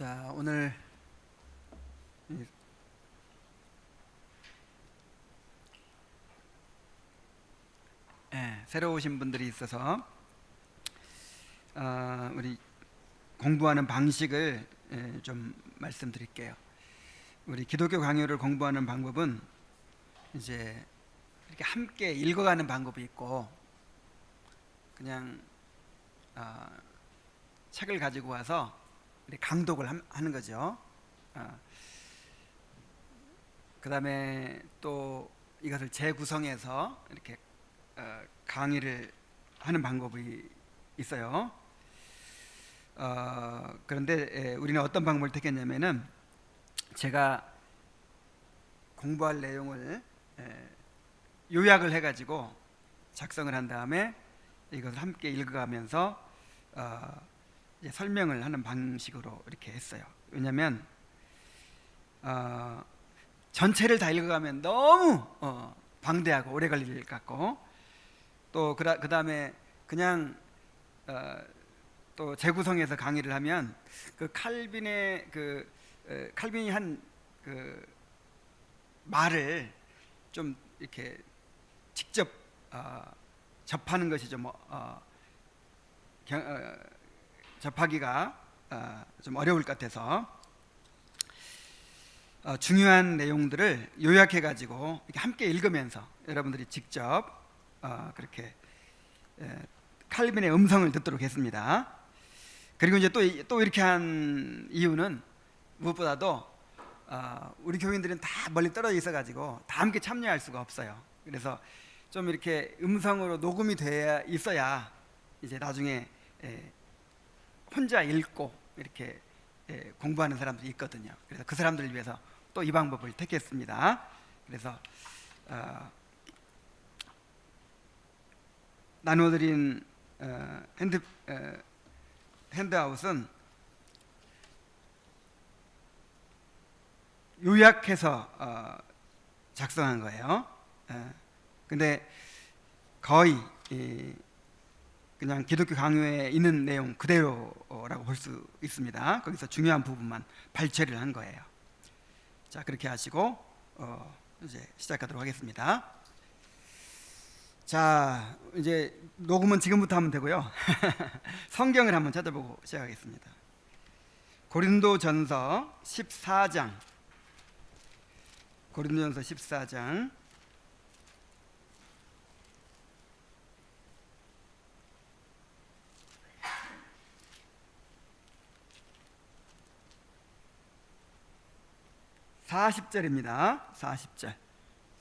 자, 오늘 새로 오신 분들이 있어서 우리 공부하는 방식을 좀 말씀드릴게요. 우리 기독교 강요를 공부하는 방법은 이제 이렇게 함께 읽어가는 방법이 있고, 그냥 책을 가지고 와서 강독을 하는 거죠. 그 다음에 또 이것을 재구성해서 이렇게 강의를 하는 방법이 있어요. 그런데 우리는 어떤 방법을 택했냐면은, 제가 공부할 내용을 요약을 해가지고 작성을 한 다음에 이것을 함께 읽어가면서 이제 설명을 하는 방식으로 이렇게 했어요. 왜냐하면 전체를 다 읽어가면 너무 방대하고 오래 걸릴 것 같고, 또 그 다음에 그냥 또 재구성해서 강의를 하면 그 칼빈이 한 그 말을 좀 이렇게 직접 접하는 것이 좀 접하기가 좀 어려울 것 같아서 중요한 내용들을 요약해 가지고 이렇게 함께 읽으면서 여러분들이 직접 그렇게 칼빈의 음성을 듣도록 했습니다. 그리고 이제 또 이렇게 한 이유는 무엇보다도 우리 교인들은 다 멀리 떨어져 있어 가지고 다 함께 참여할 수가 없어요. 그래서 좀 이렇게 음성으로 녹음이 돼 있어야 이제 나중에 혼자 읽고 이렇게 공부하는 사람들이 있거든요. 그래서 그 사람들을 위해서 또 이 방법을 택했습니다. 그래서 나눠드린 핸드아웃은 요약해서 작성한 거예요. 근데 거의 그냥 기독교 강요에 있는 내용 그대로라고 볼 수 있습니다. 거기서 중요한 부분만 발췌를 한 거예요. 자, 그렇게 하시고 이제 시작하도록 하겠습니다. 자, 이제 녹음은 지금부터 하면 되고요. 성경을 한번 찾아보고 시작하겠습니다. 고린도전서 14장. 고린도전서 14장 40절입니다. 40절.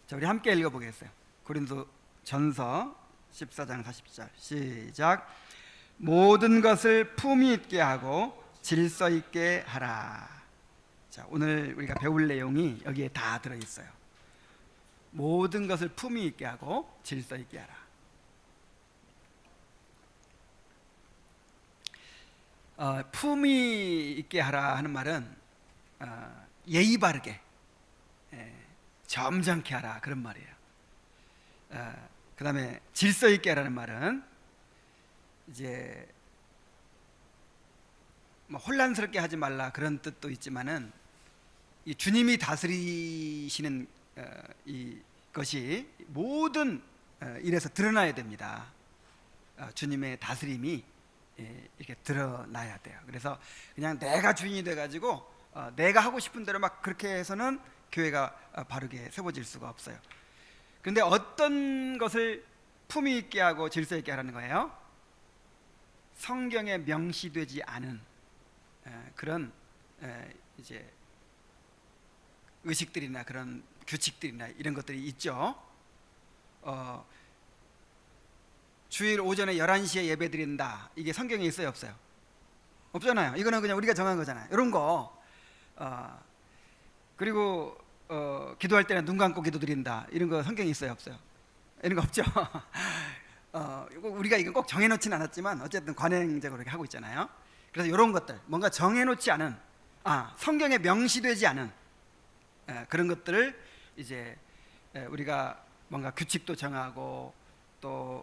자, 우리 함께 읽어보겠어요. 고린도전서 14장 40절 시작. 모든 것을 품위 있게 하고 질서 있게 하라. 자, 오늘 우리가 배울 내용이 여기에 다 들어있어요. 모든 것을 품위 있게 하고 질서 있게 하라. 품위 있게 하라 하는 말은 예의 바르게, 점잖게 하라, 그런 말이에요. 그 다음에 질서 있게 하라는 말은 이제 뭐 혼란스럽게 하지 말라, 그런 뜻도 있지만은 이 주님이 다스리시는 이것이 모든 일에서 드러나야 됩니다. 주님의 다스림이 이렇게 드러나야 돼요. 그래서 그냥 내가 주인이 돼가지고 내가 하고 싶은 대로 막 그렇게 해서는 교회가 바르게 세워질 수가 없어요. 그런데 어떤 것을 품위 있게 하고 질서 있게 하라는 거예요? 성경에 명시되지 않은 그런 이제 의식들이나 그런 규칙들이나 이런 것들이 있죠. 주일 오전에 11시에 예배 드린다, 이게 성경에 있어요, 없어요? 없잖아요. 이거는 그냥 우리가 정한 거잖아요. 이런 거. 그리고 기도할 때는 눈 감고 기도 드린다, 이런 거 성경에 있어요, 없어요? 이런 거 없죠. 우리가 이건 꼭 정해놓지는 않았지만 어쨌든 관행적으로 이렇게 하고 있잖아요. 그래서 이런 것들, 뭔가 정해놓지 않은, 성경에 명시되지 않은 그런 것들을 이제 우리가 뭔가 규칙도 정하고 또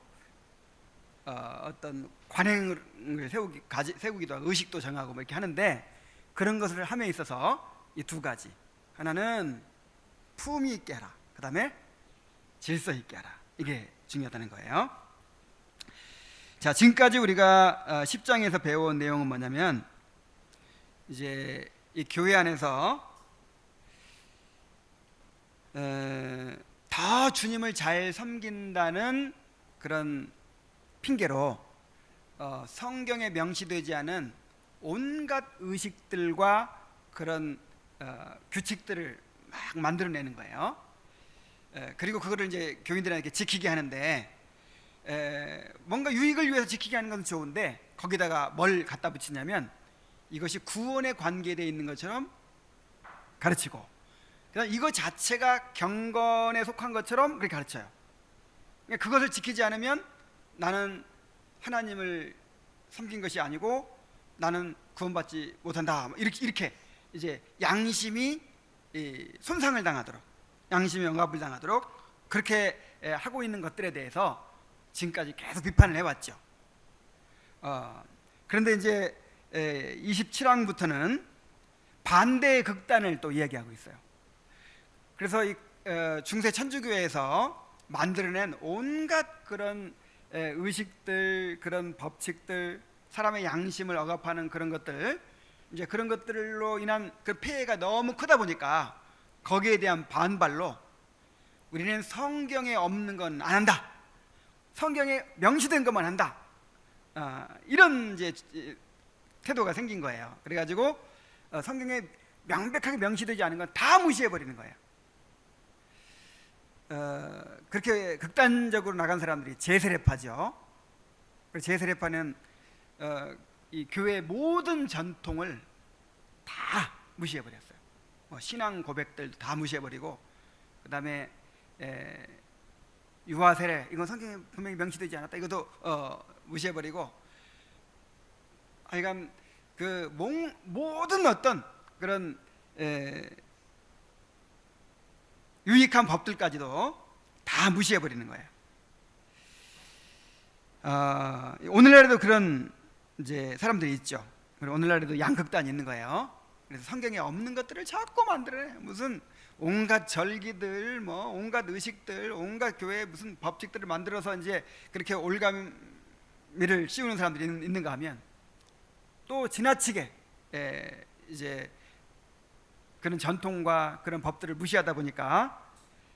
어떤 관행을 세우기도 하고 의식도 정하고 뭐 이렇게 하는데, 그런 것을 함에 있어서 이 두 가지, 하나는 품위 있게 하라, 그 다음에 질서 있게 하라, 이게 중요하다는 거예요. 자, 지금까지 우리가 10장에서 배워온 내용은 뭐냐면, 이제 이 교회 안에서 더 주님을 잘 섬긴다는 그런 핑계로 성경에 명시되지 않은 온갖 의식들과 그런 규칙들을 막 만들어내는 거예요. 그리고 그거를 이제 교인들에게 지키게 하는데, 뭔가 유익을 위해서 지키게 하는 건 좋은데 거기다가 뭘 갖다 붙이냐면 이것이 구원에 관계되어 있는 것처럼 가르치고, 그다음 이거 자체가 경건에 속한 것처럼 그렇게 가르쳐요. 그러니까 그것을 지키지 않으면 나는 하나님을 섬긴 것이 아니고 나는 구원받지 못한다, 이렇게 이제 양심이 손상을 당하도록, 양심이 억압을 당하도록 그렇게 하고 있는 것들에 대해서 지금까지 계속 비판을 해왔죠. 그런데 이제 27항부터는 반대의 극단을 또 이야기하고 있어요. 그래서 이 중세 천주교회에서 만들어낸 온갖 그런 의식들, 그런 법칙들, 사람의 양심을 억압하는 그런 것들, 이제 그런 것들로 인한 그 폐해가 너무 크다 보니까 거기에 대한 반발로 우리는 성경에 없는 건 안 한다, 성경에 명시된 것만 한다, 이런 이제 태도가 생긴 거예요. 그래가지고 성경에 명백하게 명시되지 않은 건 다 무시해 버리는 거예요. 그렇게 극단적으로 나간 사람들이 제세례파죠. 제세례파는 이 교회의 모든 전통을 다 무시해 버렸어요. 신앙 고백들도 다 무시해 버리고, 그 다음에 유아 세례, 이건 성경에 분명히 명시되지 않았다, 이것도 무시해 버리고, 하여간 그 모든 어떤 그런 유익한 법들까지도 다 무시해 버리는 거예요. 오늘날에도 그런 이제 사람들이 있죠. 그리고 오늘날에도 양극단이 있는 거예요. 그래서 성경에 없는 것들을 자꾸 만들어내. 무슨 온갖 절기들, 뭐 온갖 의식들, 온갖 교회의 무슨 법칙들을 만들어서 이제 그렇게 올가미를 씌우는 사람들이 있는가 하면, 또 지나치게 이제 그런 전통과 그런 법들을 무시하다 보니까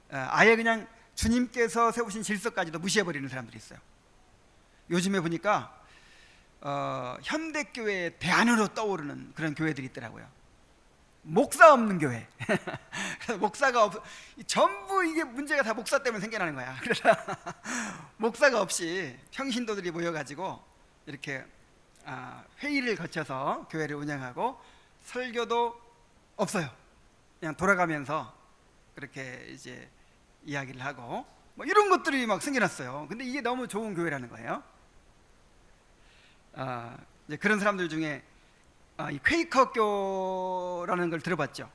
아예 그냥 주님께서 세우신 질서까지도 무시해버리는 사람들이 있어요. 요즘에 보니까 현대교회의 대안으로 떠오르는 그런 교회들이 있더라고요. 목사 없는 교회. 목사가 전부 이게 문제가 다 목사 때문에 생겨나는 거야. 그래서 목사가 없이 평신도들이 모여가지고 이렇게 회의를 거쳐서 교회를 운영하고, 설교도 없어요. 그냥 돌아가면서 그렇게 이제 이야기를 하고, 뭐 이런 것들이 막 생겨났어요. 근데 이게 너무 좋은 교회라는 거예요. 이제 그런 사람들 중에 이 퀘이커교라는 걸 들어봤죠?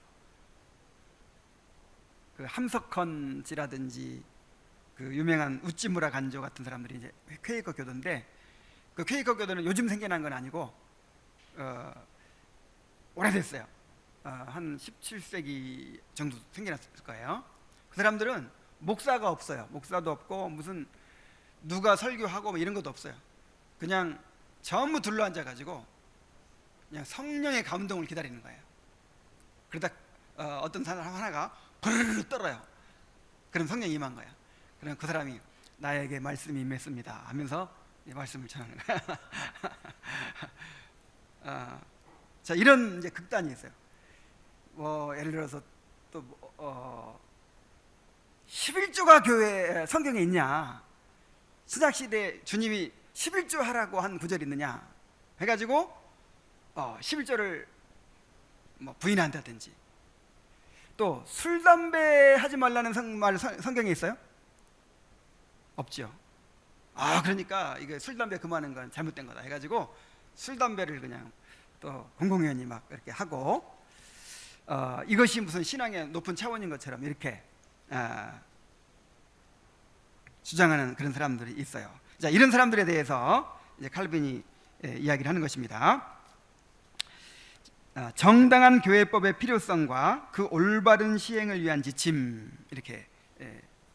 그 함석헌 씨라든지 그 유명한 우찌무라 간조 같은 사람들이 이제 퀘이커교도인데, 그 퀘이커교도는 요즘 생겨난 건 아니고 오래됐어요. 한 17세기 정도 생겨났을 거예요. 그 사람들은 목사가 없어요. 목사도 없고 무슨 누가 설교하고 뭐 이런 것도 없어요. 그냥 전부 둘러앉아가지고 그냥 성령의 감동을 기다리는 거예요. 그러다 어떤 사람 하나가 부르르 떨어요. 그럼 성령이 임한 거야. 그럼 그 사람이 나에게 말씀이 임했습니다 하면서 말씀을 전하는 거야. 자, 이런 이제 극단이 있어요. 뭐 예를 들어서 또 11조가 교회 성경에 있냐, 신약시대에 주님이 11조 하라고 한 구절이 있느냐 해가지고 11조를 뭐 부인한다든지, 또 술 담배 하지 말라는 말 성경에 있어요? 없죠. 그러니까 이게 술 담배 금하는 건 잘못된 거다 해가지고 술 담배를 그냥 또 공공연히 막 이렇게 하고, 이것이 무슨 신앙의 높은 차원인 것처럼 이렇게 주장하는 그런 사람들이 있어요. 자, 이런 사람들에 대해서 이제 칼빈이 이야기를 하는 것입니다. 정당한 교회법의 필요성과 그 올바른 시행을 위한 지침, 이렇게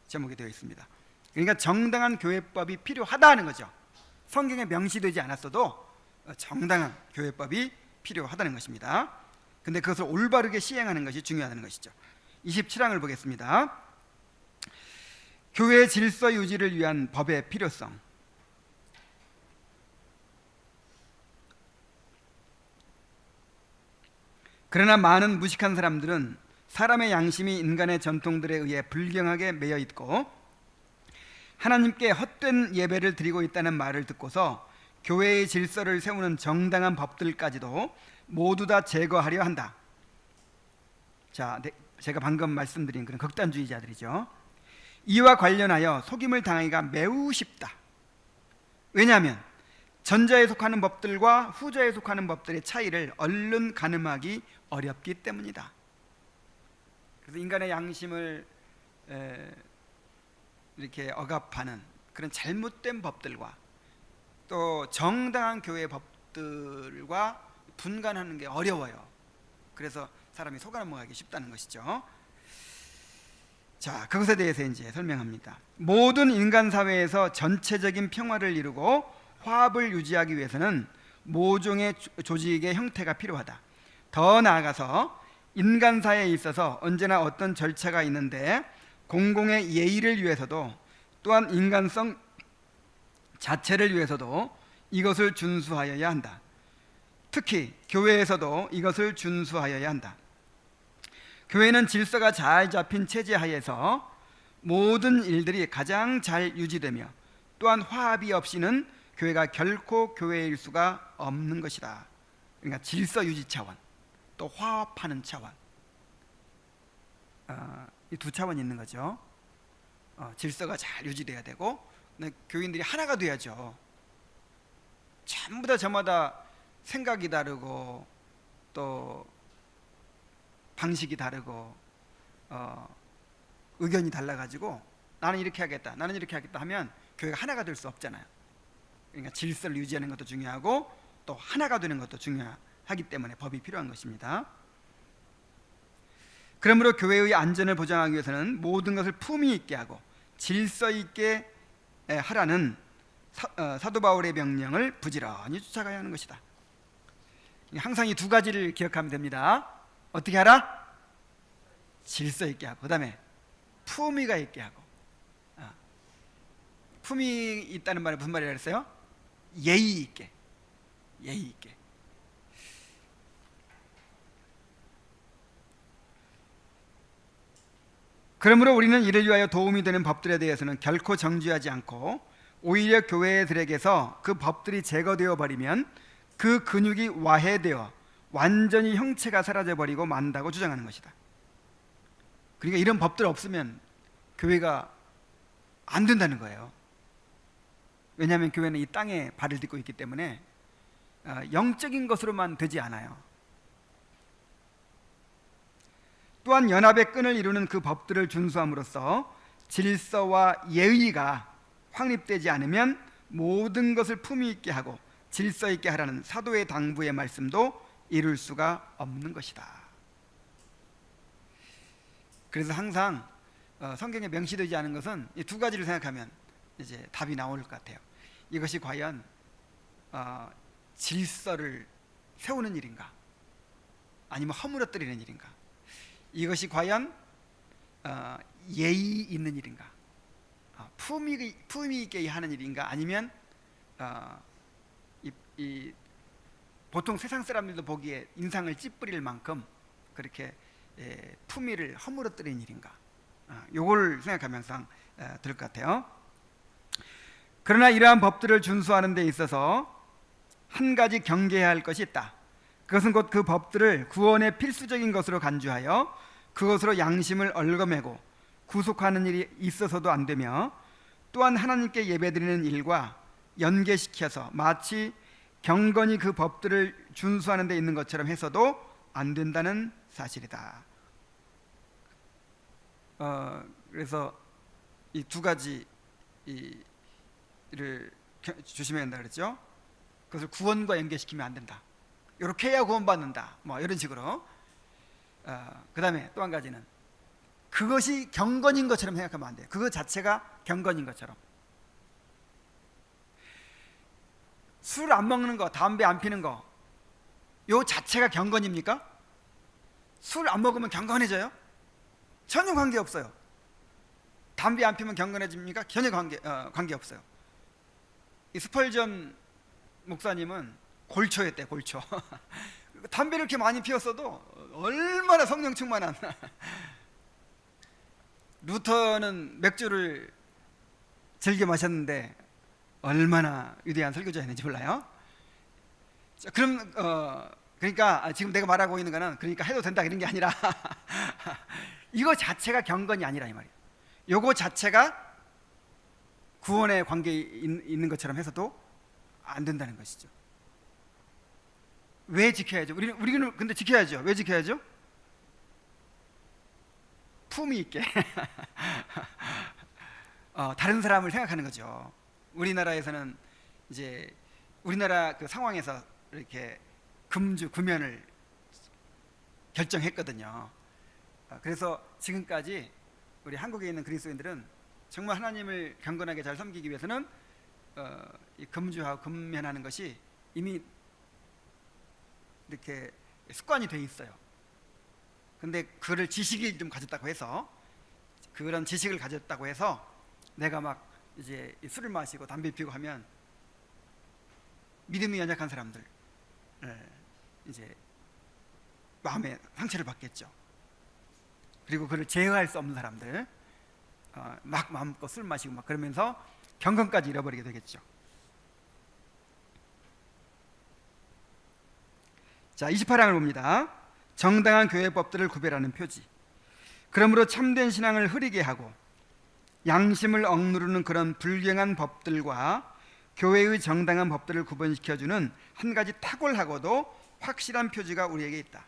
제목이 되어 있습니다. 그러니까 정당한 교회법이 필요하다는 거죠. 성경에 명시되지 않았어도 정당한 교회법이 필요하다는 것입니다. 근데 그것을 올바르게 시행하는 것이 중요하다는 것이죠. 27항을 보겠습니다. 교회 질서 유지를 위한 법의 필요성. 그러나 많은 무식한 사람들은 사람의 양심이 인간의 전통들에 의해 불경하게 매여 있고 하나님께 헛된 예배를 드리고 있다는 말을 듣고서 교회의 질서를 세우는 정당한 법들까지도 모두 다 제거하려 한다. 자, 제가 방금 말씀드린 그런 극단주의자들이죠. 이와 관련하여 속임을 당하기가 매우 쉽다. 왜냐하면 전자에 속하는 법들과 후자에 속하는 법들의 차이를 얼른 가늠하기 어렵기 때문이다. 그래서 인간의 양심을 이렇게 억압하는 그런 잘못된 법들과 또 정당한 교회의 법들과 분간하는 게 어려워요. 그래서 사람이 속아 넘어가기 쉽다는 것이죠. 자, 그것에 대해서 이제 설명합니다. 모든 인간 사회에서 전체적인 평화를 이루고 화합을 유지하기 위해서는 모종의 조직의 형태가 필요하다. 더 나아가서 인간사에 있어서 언제나 어떤 절차가 있는데 공공의 예의를 위해서도 또한 인간성 자체를 위해서도 이것을 준수하여야 한다. 특히 교회에서도 이것을 준수하여야 한다. 교회는 질서가 잘 잡힌 체제 하에서 모든 일들이 가장 잘 유지되며 또한 화합이 없이는 교회가 결코 교회일 수가 없는 것이다. 그러니까 질서 유지 차원, 또 화합하는 차원, 이 두 차원이 있는 거죠. 질서가 잘 유지돼야 되고 교인들이 하나가 돼야죠. 전부 다 저마다 생각이 다르고 또 방식이 다르고 의견이 달라가지고 나는 이렇게 하겠다, 나는 이렇게 하겠다 하면 교회가 하나가 될 수 없잖아요. 그러니까 질서를 유지하는 것도 중요하고 또 하나가 되는 것도 중요하기 때문에 법이 필요한 것입니다. 그러므로 교회의 안전을 보장하기 위해서는 모든 것을 품위 있게 하고 질서 있게 하라는 사도 바울의 명령을 부지런히 쫓아가야 하는 것이다. 항상 이 두 가지를 기억하면 됩니다. 어떻게 하라? 질서 있게 하고, 그 다음에 품위가 있게 하고. 품위 있다는 말은 무슨 말이라고 했어요? 예의 있게, 예의 있게. 그러므로 우리는 이를 위하여 도움이 되는 법들에 대해서는 결코 정죄하지 않고 오히려 교회들에게서 그 법들이 제거되어 버리면 그 근육이 와해되어 완전히 형체가 사라져 버리고 만다고 주장하는 것이다. 그러니까 이런 법들 없으면 교회가 안 된다는 거예요. 왜냐하면 교회는 이 땅에 발을 딛고 있기 때문에 영적인 것으로만 되지 않아요. 또한 연합의 끈을 이루는 그 법들을 준수함으로써 질서와 예의가 확립되지 않으면 모든 것을 품위 있게 하고 질서 있게 하라는 사도의 당부의 말씀도 이룰 수가 없는 것이다. 그래서 항상 성경에 명시되지 않은 것은 이 두 가지를 생각하면 이제 답이 나올 것 같아요. 이것이 과연 질서를 세우는 일인가, 아니면 허물어뜨리는 일인가, 이것이 과연 예의 있는 일인가, 품위 있게 하는 일인가, 아니면 보통 세상 사람들도 보기에 인상을 찌푸릴 만큼 그렇게 품위를 허물어뜨리는 일인가, 요걸 생각하면 항상 될 것 같아요. 그러나 이러한 법들을 준수하는 데 있어서 한 가지 경계해야 할 것이 있다. 그것은 곧 그 법들을 구원의 필수적인 것으로 간주하여 그것으로 양심을 얽어매고 구속하는 일이 있어서도 안 되며, 또한 하나님께 예배드리는 일과 연계시켜서 마치 경건히 그 법들을 준수하는 데 있는 것처럼 해서도 안 된다는 사실이다. 그래서 이 두 가지를 조심해야 한다 그랬죠. 그것을 구원과 연계시키면 안 된다. 이렇게 해야 구원받는다. 뭐 이런 식으로. 그 다음에 또 한 가지는 그것이 경건인 것처럼 생각하면 안 돼요. 그것 자체가 경건인 것처럼. 술 안 먹는 거, 담배 안 피는 거, 요 자체가 경건입니까? 술 안 먹으면 경건해져요? 전혀 관계없어요. 담배 안 피면 경건해집니까? 전혀 관계없어요. 이 스펄전 목사님은 골초였대, 골초. 담배를 이렇게 많이 피웠어도 얼마나 성령 충만한. 루터는 맥주를 즐겨 마셨는데 얼마나 위대한 설교자였는지 몰라요. 자, 그럼 그러니까 지금 내가 말하고 있는 거는 그러니까 해도 된다 이런 게 아니라 이거 자체가 경건이 아니라 이 말이에요. 요거 자체가 구원의 관계에 있는 것처럼 해서도 안 된다는 것이죠. 왜 지켜야죠? 우리는 근데 지켜야죠. 왜 지켜야죠? 품위 있게 다른 사람을 생각하는 거죠. 우리나라에서는 이제 우리나라 그 상황에서 이렇게 금연을 결정했거든요. 그래서 지금까지 우리 한국에 있는 그리스도인들은 정말 하나님을 경건하게 잘 섬기기 위해서는 이 금주하고 금연하는 것이 이미 이렇게 습관이 돼 있어요. 근데 그를 지식을 좀 가졌다고 해서 그런 지식을 가졌다고 해서 내가 막 이제 술을 마시고 담배 피우고 하면 믿음이 연약한 사람들 이제 마음에 상처를 받겠죠. 그리고 그를 제어할 수 없는 사람들 막 마음껏 술 마시고 막 그러면서 경건까지 잃어버리게 되겠죠. 자, 28항을 봅니다. 정당한 교회법들을 구별하는 표지. 그러므로 참된 신앙을 흐리게 하고 양심을 억누르는 그런 불경한 법들과 교회의 정당한 법들을 구분시켜주는 한 가지 탁월하고도 확실한 표지가 우리에게 있다.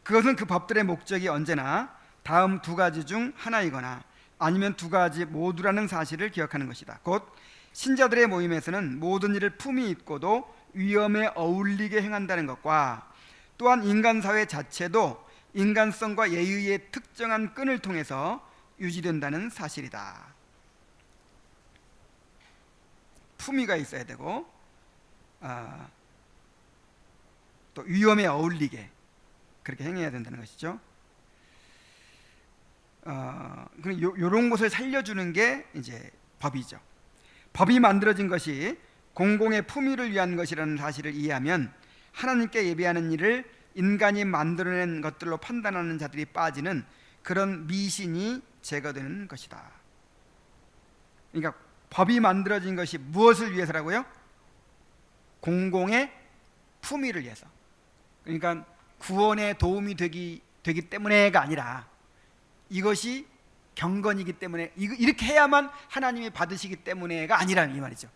그것은 그 법들의 목적이 언제나 다음 두 가지 중 하나이거나 아니면 두 가지 모두라는 사실을 기억하는 것이다. 곧 신자들의 모임에서는 모든 일을 품위 있고도 위험에 어울리게 행한다는 것과 또한 인간사회 자체도 인간성과 예의의 특정한 끈을 통해서 유지된다는 사실이다. 품위가 있어야 되고 또 위험에 어울리게 그렇게 행해야 된다는 것이죠. 이런 것을 살려주는 게 이제 법이죠. 법이 만들어진 것이 공공의 품위를 위한 것이라는 사실을 이해하면 하나님께 예배하는 일을 인간이 만들어낸 것들로 판단하는 자들이 빠지는 그런 미신이 제거되는 것이다. 그러니까 법이 만들어진 것이 무엇을 위해서라고요? 공공의 품위를 위해서. 그러니까 구원에 도움이 되기 때문에가 아니라 이것이 경건이기 때문에 이렇게 해야만 하나님이 받으시기 때문에가 아니라는 이 말이죠.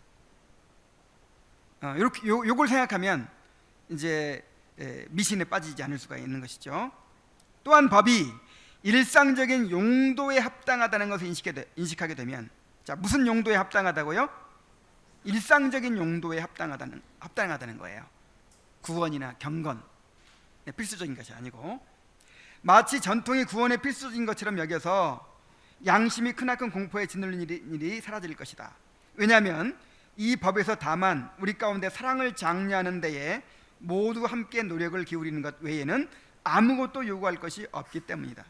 이렇게 요걸 생각하면 이제 미신에 빠지지 않을 수가 있는 것이죠. 또한 법이 일상적인 용도에 합당하다는 것을 인식하게 되면, 자, 무슨 용도에 합당하다고요? 일상적인 용도에 합당하다는 거예요. 구원이나 경건, 필수적인 것이 아니고 마치 전통이 구원의 필수적인 것처럼 여겨서 양심이 크나큰 공포에 짓눌린 일이 사라질 것이다. 왜냐하면 이 법에서 다만 우리 가운데 사랑을 장려하는 데에 모두 함께 노력을 기울이는 것 외에는 아무것도 요구할 것이 없기 때문이다.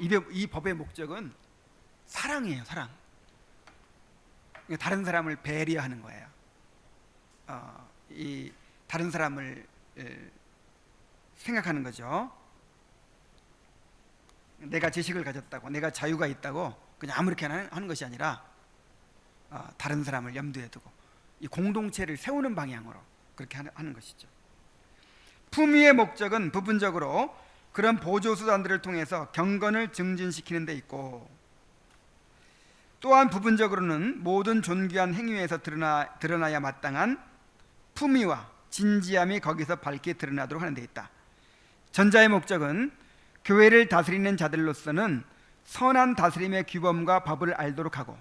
이 법의 목적은 사랑이에요. 사랑. 다른 사람을 배려하는 거예요. 이 다른 사람을 생각하는 거죠. 내가 지식을 가졌다고, 내가 자유가 있다고 그냥 아무렇게나 하는 것이 아니라 다른 사람을 염두에 두고 이 공동체를 세우는 방향으로 그렇게 하는 것이죠. 품위의 목적은 부분적으로 그런 보조수단들을 통해서 경건을 증진시키는 데 있고, 또한 부분적으로는 모든 존귀한 행위에서 드러나야 마땅한 품위와 진지함이 거기서 밝게 드러나도록 하는 데 있다. 전자의 목적은 교회를 다스리는 자들로서는 선한 다스림의 규범과 법을 알도록 하고,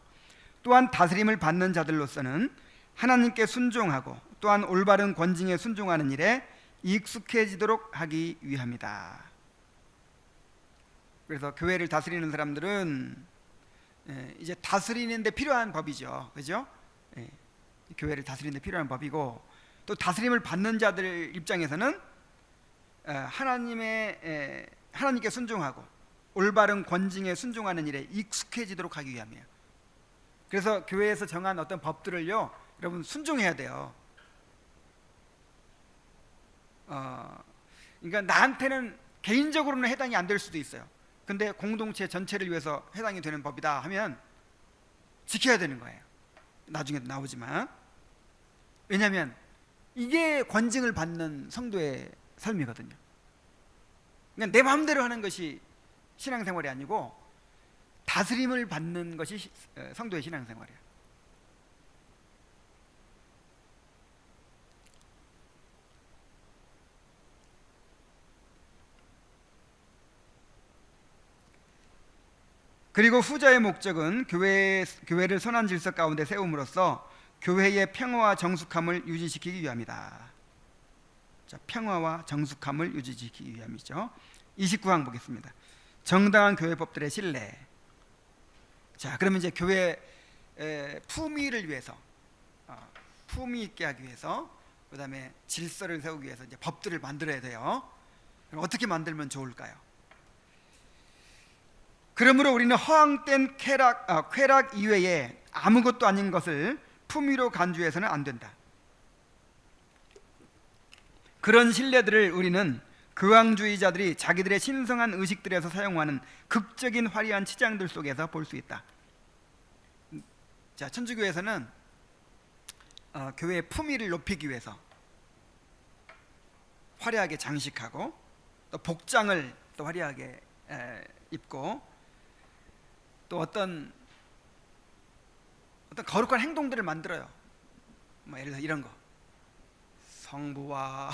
또한 다스림을 받는 자들로서는 하나님께 순종하고 또한 올바른 권징에 순종하는 일에 익숙해지도록 하기 위함이다. 그래서 교회를 다스리는 사람들은 이제 다스리는 데 필요한 법이죠. 그죠? 교회를 다스리는 데 필요한 법이고, 또 다스림을 받는 자들 입장에서는 하나님께 순종하고 올바른 권징에 순종하는 일에 익숙해지도록 하기 위함이에요. 그래서 교회에서 정한 어떤 법들을요, 여러분 순종해야 돼요. 그러니까 나한테는 개인적으로는 해당이 안 될 수도 있어요. 근데 공동체 전체를 위해서 해당이 되는 법이다 하면 지켜야 되는 거예요. 나중에도 나오지만. 왜냐하면 이게 권징을 받는 성도의 삶이거든요. 그냥 내 마음대로 하는 것이 신앙생활이 아니고 다스림을 받는 것이 성도의 신앙생활이에요. 그리고 후자의 목적은 교회를 선한 질서 가운데 세움으로써 교회의 평화와 정숙함을 유지시키기 위함이다. 자, 평화와 정숙함을 유지시키기 위함이죠. 29항 보겠습니다. 정당한 교회법들의 신뢰. 자, 그러면 이제 교회 품위를 위해서, 품위 있게 하기 위해서, 그 다음에 질서를 세우기 위해서 이제 법들을 만들어야 돼요. 그럼 어떻게 만들면 좋을까요? 그러므로 우리는 허황된 쾌락 이외에 아무것도 아닌 것을 품위로 간주해서는 안 된다. 그런 신뢰들을 우리는 교황주의자들이 자기들의 신성한 의식들에서 사용하는 극적인 화려한 치장들 속에서 볼 수 있다. 자, 천주교에서는 교회의 품위를 높이기 위해서 화려하게 장식하고 또 복장을 또 화려하게 입고 또 어떤 거룩한 행동들을 만들어요. 뭐 예를 들어 이런 거, 성부와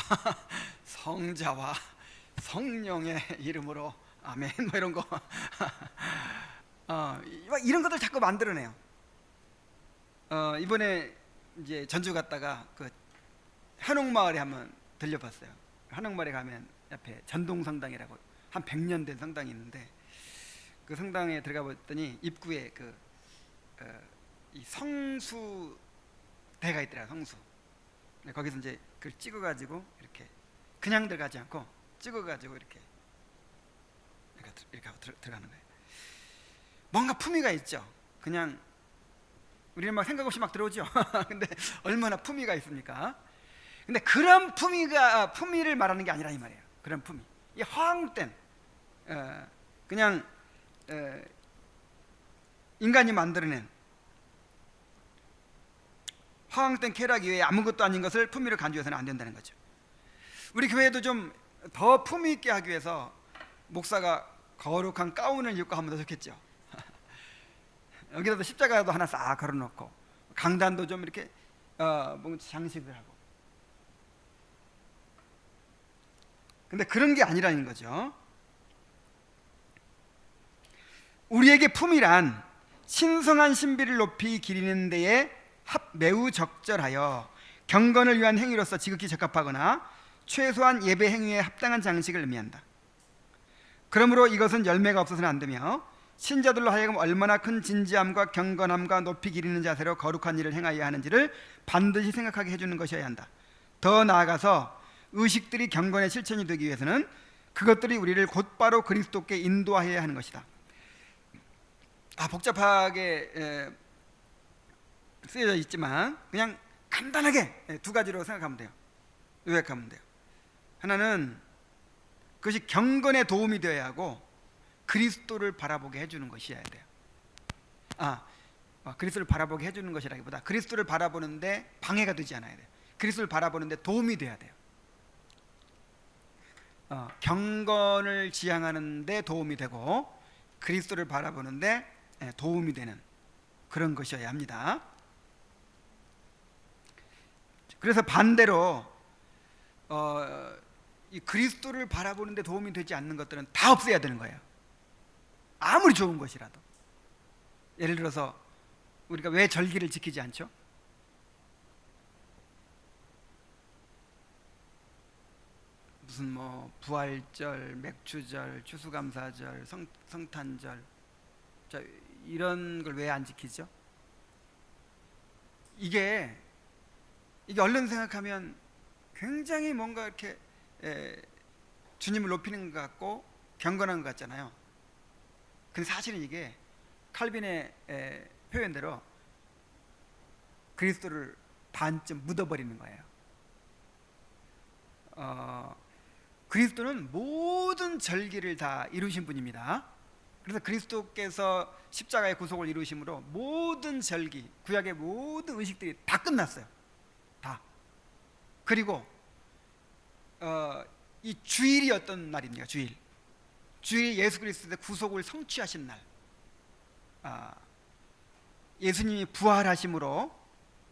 성자와 성령의 이름으로 아멘, 뭐 이런 거 이런 것들 자꾸 만들어내요. 이번에 이제 전주 갔다가 그 한옥마을에 한번 들려봤어요. 한옥마을에 가면 옆에 전동성당이라고 한 100년 된 성당이 있는데, 그 성당에 들어가 봤더니 입구에 이 성수대가 있더라고요. 성수. 거기서 이제 그걸 찍어가지고 이렇게 그냥 들어가지 않고 찍어가지고 이렇게 하고 들어가는 거예요. 뭔가 품위가 있죠. 그냥 우리는 막 생각 없이 막 들어오죠. 근데 얼마나 품위가 있습니까? 근데 그런 품위를 말하는 게 아니라 이 말이에요. 그런 품위, 이 허황된 그냥 인간이 만들어낸 허황된 쾌락 이외에 아무것도 아닌 것을 품위로 간주해서는 안 된다는 거죠. 우리 교회도 좀 더 품위 있게 하기 위해서 목사가 거룩한 가운을 입고 하면 더 좋겠죠. 여기다도 십자가도 하나 싹 걸어놓고 강단도 좀 이렇게 뭔가 장식을 하고. 근데 그런 게 아니라는 거죠. 우리에게 품이란 신성한 신비를 높이 기리는 데에 매우 적절하여 경건을 위한 행위로서 지극히 적합하거나 최소한 예배 행위에 합당한 장식을 의미한다. 그러므로 이것은 열매가 없어서는 안 되며 신자들로 하여금 얼마나 큰 진지함과 경건함과 높이 기리는 자세로 거룩한 일을 행하여야 하는지를 반드시 생각하게 해주는 것이어야 한다. 더 나아가서 의식들이 경건의 실천이 되기 위해서는 그것들이 우리를 곧바로 그리스도께 인도하여야 하는 것이다. 복잡하게 쓰여져 있지만 그냥 간단하게 두 가지로 생각하면 돼요. 요약하면 돼요. 하나는 그것이 경건에 도움이 되어야 하고 그리스도를 바라보게 해주는 것이어야 돼요. 그리스도를 바라보게 해주는 것이라기보다 그리스도를 바라보는데 방해가 되지 않아야 돼요. 그리스도를 바라보는데 도움이 돼야 돼요. 경건을 지향하는 데 도움이 되고 그리스도를 바라보는데 도움이 되는 그런 것이어야 합니다. 그래서 반대로 이 그리스도를 바라보는데 도움이 되지 않는 것들은 다 없애야 되는 거예요. 아무리 좋은 것이라도. 예를 들어서 우리가 왜 절기를 지키지 않죠? 무슨 뭐 부활절, 맥주절, 추수감사절, 성탄절, 자, 이런 걸 왜 안 지키죠? 이게 얼른 생각하면 굉장히 뭔가 이렇게 주님을 높이는 것 같고 경건한 것 같잖아요. 근데 사실은 이게 칼빈의 표현대로 그리스도를 반쯤 묻어버리는 거예요. 그리스도는 모든 절기를 다 이루신 분입니다. 그래서 그리스도께서 십자가의 구속을 이루심으로 모든 절기, 구약의 모든 의식들이 다 끝났어요. 다. 그리고 이 주일이 어떤 날입니까? 주일이 예수 그리스도의 구속을 성취하신 날. 예수님이 부활하심으로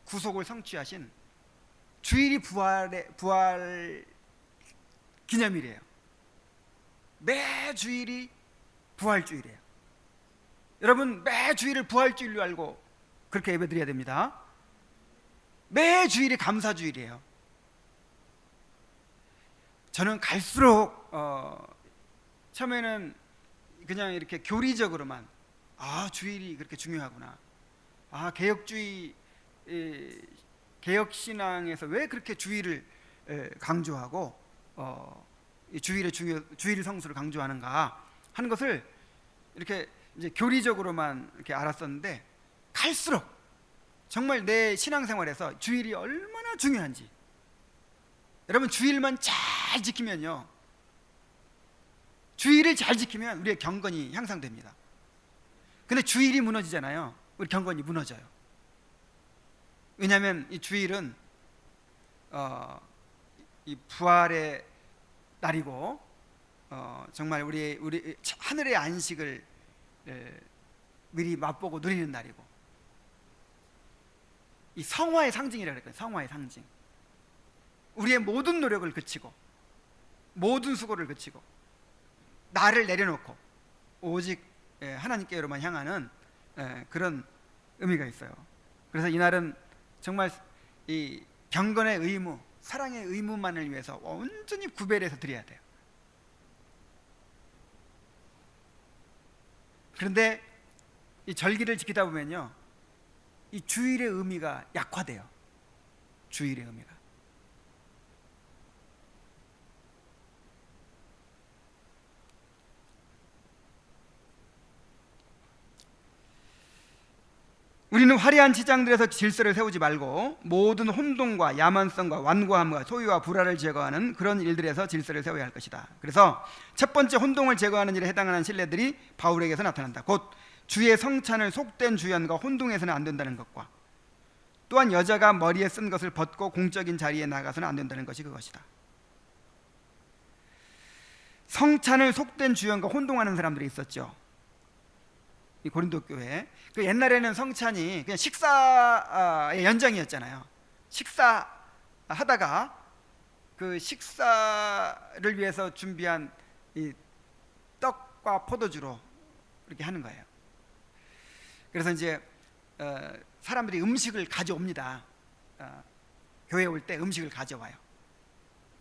구속을 성취하신 주일이 부활 기념일이에요. 매 주일이 부활주일이에요. 여러분, 매 주일을 부활주일로 알고 그렇게 예배드려야 됩니다. 매 주일이 감사주일이에요. 저는 갈수록 처음에는 그냥 이렇게 교리적으로만 주일이 그렇게 중요하구나. 개혁신앙에서 왜 그렇게 주일을 강조하고 주일 성수를 강조하는가 하는 것을 이렇게 이제 교리적으로만 이렇게 알았었는데, 갈수록 정말 내 신앙생활에서 주일이 얼마나 중요한지. 여러분, 주일만 잘 지키면요, 주일을 잘 지키면 우리의 경건이 향상됩니다. 근데 주일이 무너지잖아요. 우리 경건이 무너져요. 왜냐하면 이 주일은 이 부활의 날이고 정말 우리 하늘의 안식을 미리 맛보고 누리는 날이고, 이 성화의 상징이라고 그랬거든요. 성화의 상징. 우리의 모든 노력을 그치고 모든 수고를 그치고 나를 내려놓고 오직 하나님께로만 향하는 그런 의미가 있어요. 그래서 이날은 정말 이 경건의 의무, 사랑의 의무만을 위해서 온전히 구별해서 드려야 돼요. 그런데 이 절기를 지키다 보면요, 이 주일의 의미가 약화돼요. 주일의 의미가. 우리는 화려한 치장들에서 질서를 세우지 말고 모든 혼동과 야만성과 완고함과 소유와 불화를 제거하는 그런 일들에서 질서를 세워야 할 것이다. 그래서 첫 번째 혼동을 제거하는 일에 해당하는 신뢰들이 바울에게서 나타난다. 곧 주의 성찬을 속된 주연과 혼동해서는 안 된다는 것과, 또한 여자가 머리에 쓴 것을 벗고 공적인 자리에 나가서는 안 된다는 것이 그것이다. 성찬을 속된 주연과 혼동하는 사람들이 있었죠. 이 고린도 교회. 그 옛날에는 성찬이 그냥 식사의 연장이었잖아요. 식사하다가 그 식사를 위해서 준비한 이 떡과 포도주로 이렇게 하는 거예요. 그래서 이제 사람들이 음식을 가져옵니다. 교회에 올 때 음식을 가져와요.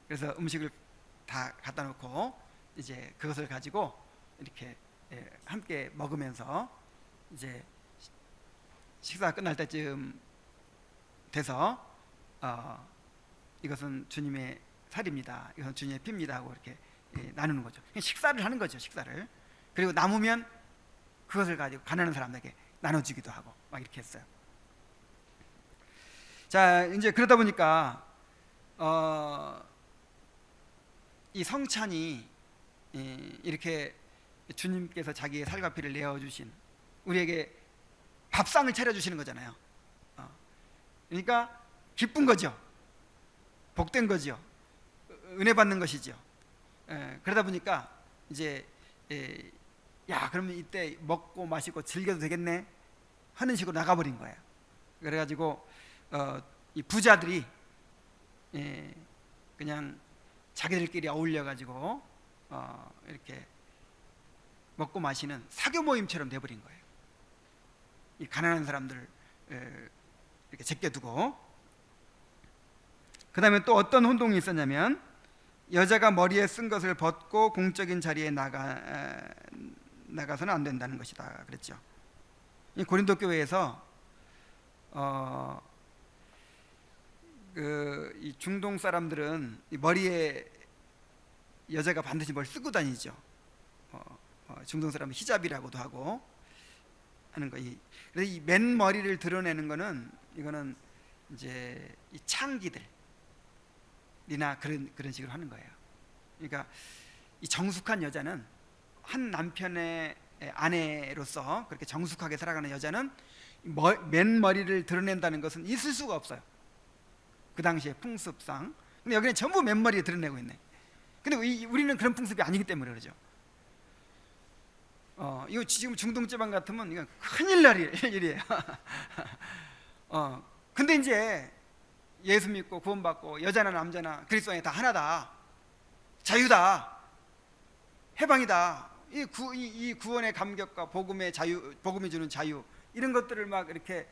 그래서 음식을 다 갖다 놓고 이제 그것을 가지고 이렇게 함께 먹으면서 이제 식사가 끝날 때쯤 돼서 이것은 주님의 살입니다, 이것은 주님의 피입니다 하고 이렇게 나누는 거죠. 식사를 하는 거죠. 식사를. 그리고 남으면 그것을 가지고 가난한 사람들에게 나눠주기도 하고 막 이렇게 했어요. 자, 이제 그러다 보니까 이 성찬이 이렇게 주님께서 자기의 살과 피를 내어주신 우리에게 밥상을 차려주시는 거잖아요. 그러니까 기쁜 거죠. 복된 거죠. 은혜 받는 것이죠. 그러다 보니까 이제 그러면 이때 먹고 마시고 즐겨도 되겠네 하는 식으로 나가버린 거예요. 그래가지고 이 부자들이 그냥 자기들끼리 어울려가지고 이렇게 먹고 마시는 사교 모임처럼 돼버린 거예요. 이 가난한 사람들 이렇게 제껴두고. 그 다음에 또 어떤 혼동이 있었냐면 여자가 머리에 쓴 것을 벗고 공적인 자리에 나가서는 안 된다는 것이다 그랬죠. 이 고린도 교회에서 이 중동 사람들은 이 머리에 여자가 반드시 뭘 쓰고 다니죠. 중동 사람은 히잡이라고도 하고 하는 거. 그래서 이 맨 머리를 드러내는 거는 이거는 이제 이 창기들이나 그런 식으로 하는 거예요. 그러니까 이 정숙한 여자는 한 남편의 아내로서 그렇게 정숙하게 살아가는 여자는 맨 머리를 드러낸다는 것은 있을 수가 없어요. 그 당시의 풍습상. 근데 여기는 전부 맨머리에 드러내고 있네. 근데 우리는 그런 풍습이 아니기 때문에 그러죠. 이거 지금 중동 지방 같으면 이건 큰일 날 일이에요. 근데 이제 예수 믿고 구원받고 여자나 남자나 그리스도 안에 다 하나다, 자유다, 해방이다. 이 구원의 감격과 복음의 자유, 복음이 주는 자유, 이런 것들을 막 이렇게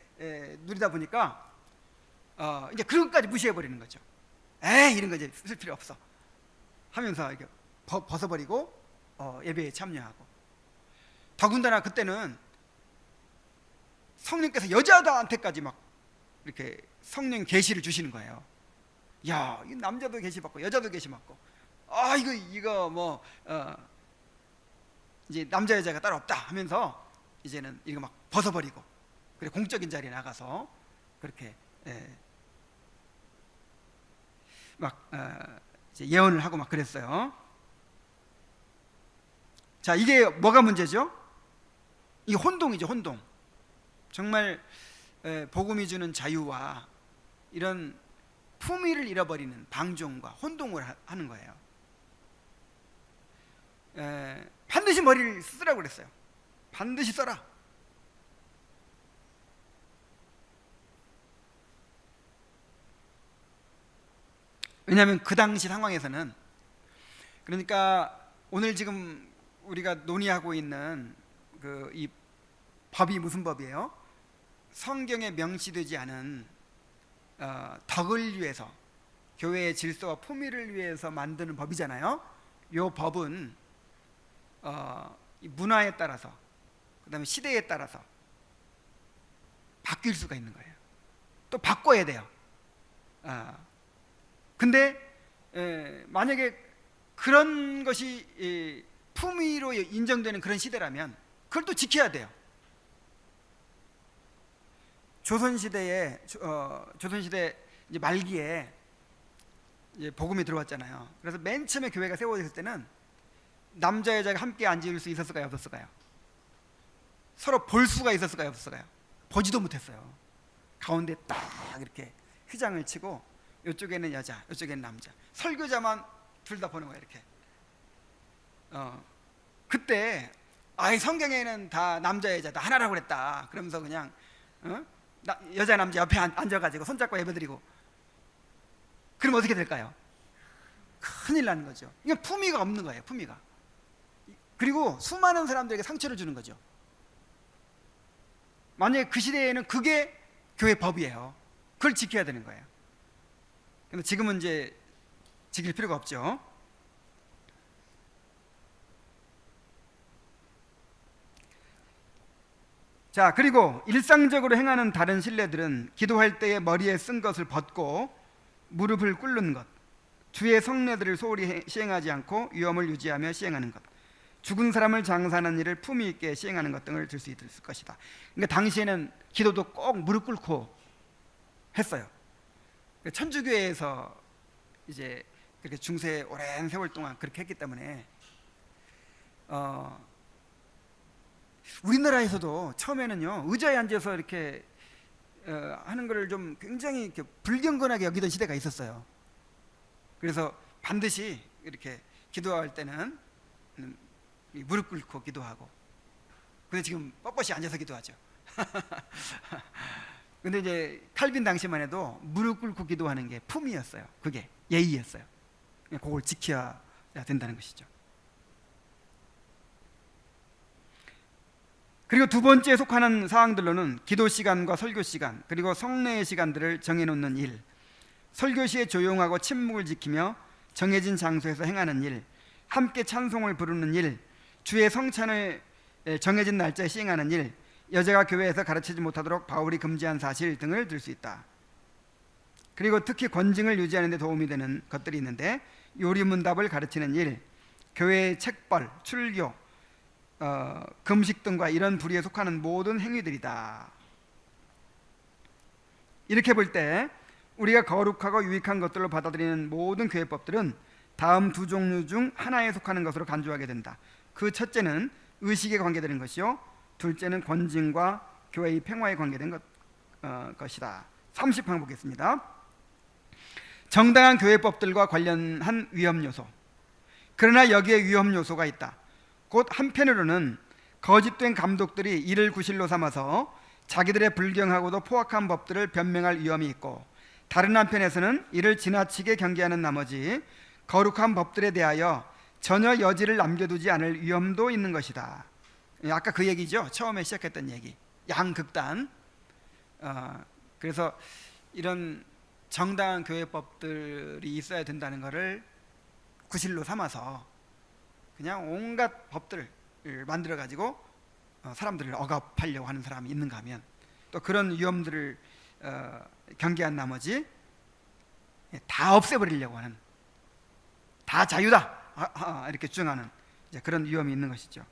누리다 보니까 이제 그런 것까지 무시해 버리는 거죠. 이런 거 이제 쓸 필요 없어 하면서 이렇게 벗어버리고 예배에 참여하고. 더군다나 그때는 성령께서 여자들한테까지 막 이렇게 성령 계시를 주시는 거예요. 야, 이 남자도 계시 받고 여자도 계시 받고, 이거 뭐 이제 남자 여자가 따로 없다 하면서 이제는 이거 막 벗어버리고, 그래 공적인 자리에 나가서 그렇게 막 이제 예언을 하고 막 그랬어요. 자, 이게 뭐가 문제죠? 이게 혼동이죠, 혼동. 정말 복음이 주는 자유와 이런 품위를 잃어버리는 방종과 혼동을 하는 거예요. 반드시 머리를 쓰라고 그랬어요. 반드시 써라. 왜냐하면 그 당시 상황에서는, 그러니까 오늘 지금 우리가 논의하고 있는 이 법이 무슨 법이에요? 성경에 명시되지 않은 덕을 위해서, 교회의 질서와 품위를 위해서 만드는 법이잖아요. 이 법은 문화에 따라서, 그 다음에 시대에 따라서 바뀔 수가 있는 거예요. 또 바꿔야 돼요. 근데 만약에 그런 것이 품위로 인정되는 그런 시대라면 그걸 또 지켜야 돼요. 조선시대 이제 말기에 이제 복음이 들어왔잖아요. 그래서 맨 처음에 교회가 세워졌을 때는 남자 여자가 함께 앉을 수 있었을까요, 없었을까요? 서로 볼 수가 있었을까요, 없었을까요? 보지도 못했어요. 가운데 딱 이렇게 휘장을 치고 이쪽에는 여자, 이쪽에는 남자, 설교자만 둘 다 보는 거예요, 이렇게. 그때 성경에는 다 남자 여자 다 하나라고 그랬다 그러면서 그냥 여자 남자 옆에 앉아가지고 손잡고 예배드리고, 그럼 어떻게 될까요? 큰일 나는 거죠. 이건 품위가 없는 거예요, 품위가. 그리고 수많은 사람들에게 상처를 주는 거죠. 만약에 그 시대에는 그게 교회 법이에요. 그걸 지켜야 되는 거예요. 근데 지금은 이제 지킬 필요가 없죠. 자, 그리고 일상적으로 행하는 다른 신뢰들은 기도할 때에 머리에 쓴 것을 벗고 무릎을 꿇는 것, 주의 성례들을 소홀히 시행하지 않고 위엄을 유지하며 시행하는 것, 죽은 사람을 장사하는 일을 품위 있게 시행하는 것 등을 들 수 있을 것이다. 그러니까 당시에는 기도도 꼭 무릎 꿇고 했어요. 천주교에서 이제 그렇게 중세 오랜 세월 동안 그렇게 했기 때문에 우리나라에서도 처음에는요, 의자에 앉아서 이렇게 하는 거를 좀 굉장히 이렇게 불경건하게 여기던 시대가 있었어요. 그래서 반드시 이렇게 기도할 때는 무릎 꿇고 기도하고, 근데 지금 뻣뻣이 앉아서 기도하죠. 근데 이제 칼빈 당시만 해도 무릎 꿇고 기도하는 게 품이었어요. 그게 예의였어요. 그걸 지켜야 된다는 것이죠. 그리고 두 번째 속하는 사항들로는 기도 시간과 설교 시간, 그리고 성례의 시간들을 정해놓는 일, 설교 시에 조용하고 침묵을 지키며 정해진 장소에서 행하는 일, 함께 찬송을 부르는 일, 주의 성찬을 정해진 날짜에 시행하는 일, 여자가 교회에서 가르치지 못하도록 바울이 금지한 사실 등을 들 수 있다. 그리고 특히 권징을 유지하는 데 도움이 되는 것들이 있는데, 요리문답을 가르치는 일, 교회의 책벌, 출교, 금식 등과 이런 부류에 속하는 모든 행위들이다. 이렇게 볼 때 우리가 거룩하고 유익한 것들로 받아들이는 모든 교회법들은 다음 두 종류 중 하나에 속하는 것으로 간주하게 된다. 그 첫째는 의식에 관계되는 것이요, 둘째는 권징과 교회의 평화에 관계된 것이다. 30 항 보겠습니다. 정당한 교회법들과 관련한 위험 요소. 그러나 여기에 위험 요소가 있다. 곧 한편으로는 거짓된 감독들이 이를 구실로 삼아서 자기들의 불경하고도 포악한 법들을 변명할 위험이 있고, 다른 한편에서는 이를 지나치게 경계하는 나머지 거룩한 법들에 대하여 전혀 여지를 남겨두지 않을 위험도 있는 것이다. 아까 그 얘기죠. 처음에 시작했던 얘기. 양극단. 그래서 이런 정당한 교회법들이 있어야 된다는 것을 구실로 삼아서 그냥 온갖 법들을 만들어 가지고 사람들을 억압하려고 하는 사람이 있는가 하면, 또 그런 위험들을 경계한 나머지 다 없애버리려고 하는, 다 자유다 이렇게 주장하는 그런 위험이 있는 것이죠.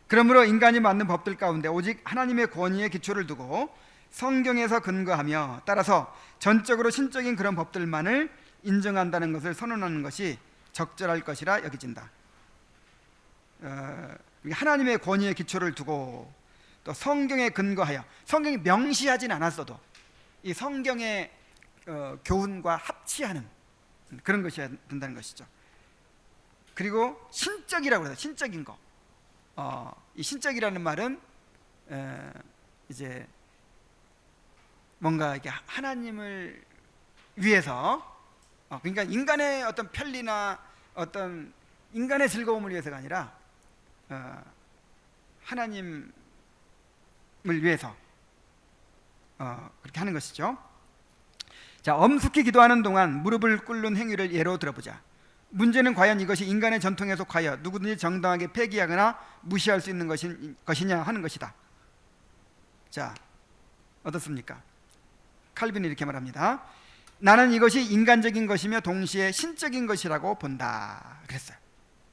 그러므로 인간이 만든 법들 가운데 오직 하나님의 권위에 기초를 두고 성경에서 근거하며, 따라서 전적으로 신적인 그런 법들만을 인정한다는 것을 선언하는 것이 적절할 것이라 여겨진다. 하나님의 권위에 기초를 두고 또 성경에 근거하여, 성경이 명시하진 않았어도 이 성경의 교훈과 합치하는 그런 것이어야 된다는 것이죠. 그리고 신적이라고 해서 신적인 거. 이 신적이라는 말은 이제 뭔가 이게 하나님을 위해서, 그러니까 인간의 어떤 편리나 어떤 인간의 즐거움을 위해서가 아니라 하나님을 위해서 그렇게 하는 것이죠. 자, 엄숙히 기도하는 동안 무릎을 꿇는 행위를 예로 들어보자. 문제는 과연 이것이 인간의 전통에 속하여 누구든지 정당하게 폐기하거나 무시할 수 있는 것이냐 하는 것이다. 자, 어떻습니까? 칼빈이 이렇게 말합니다. 나는 이것이 인간적인 것이며 동시에 신적인 것이라고 본다 그랬어요.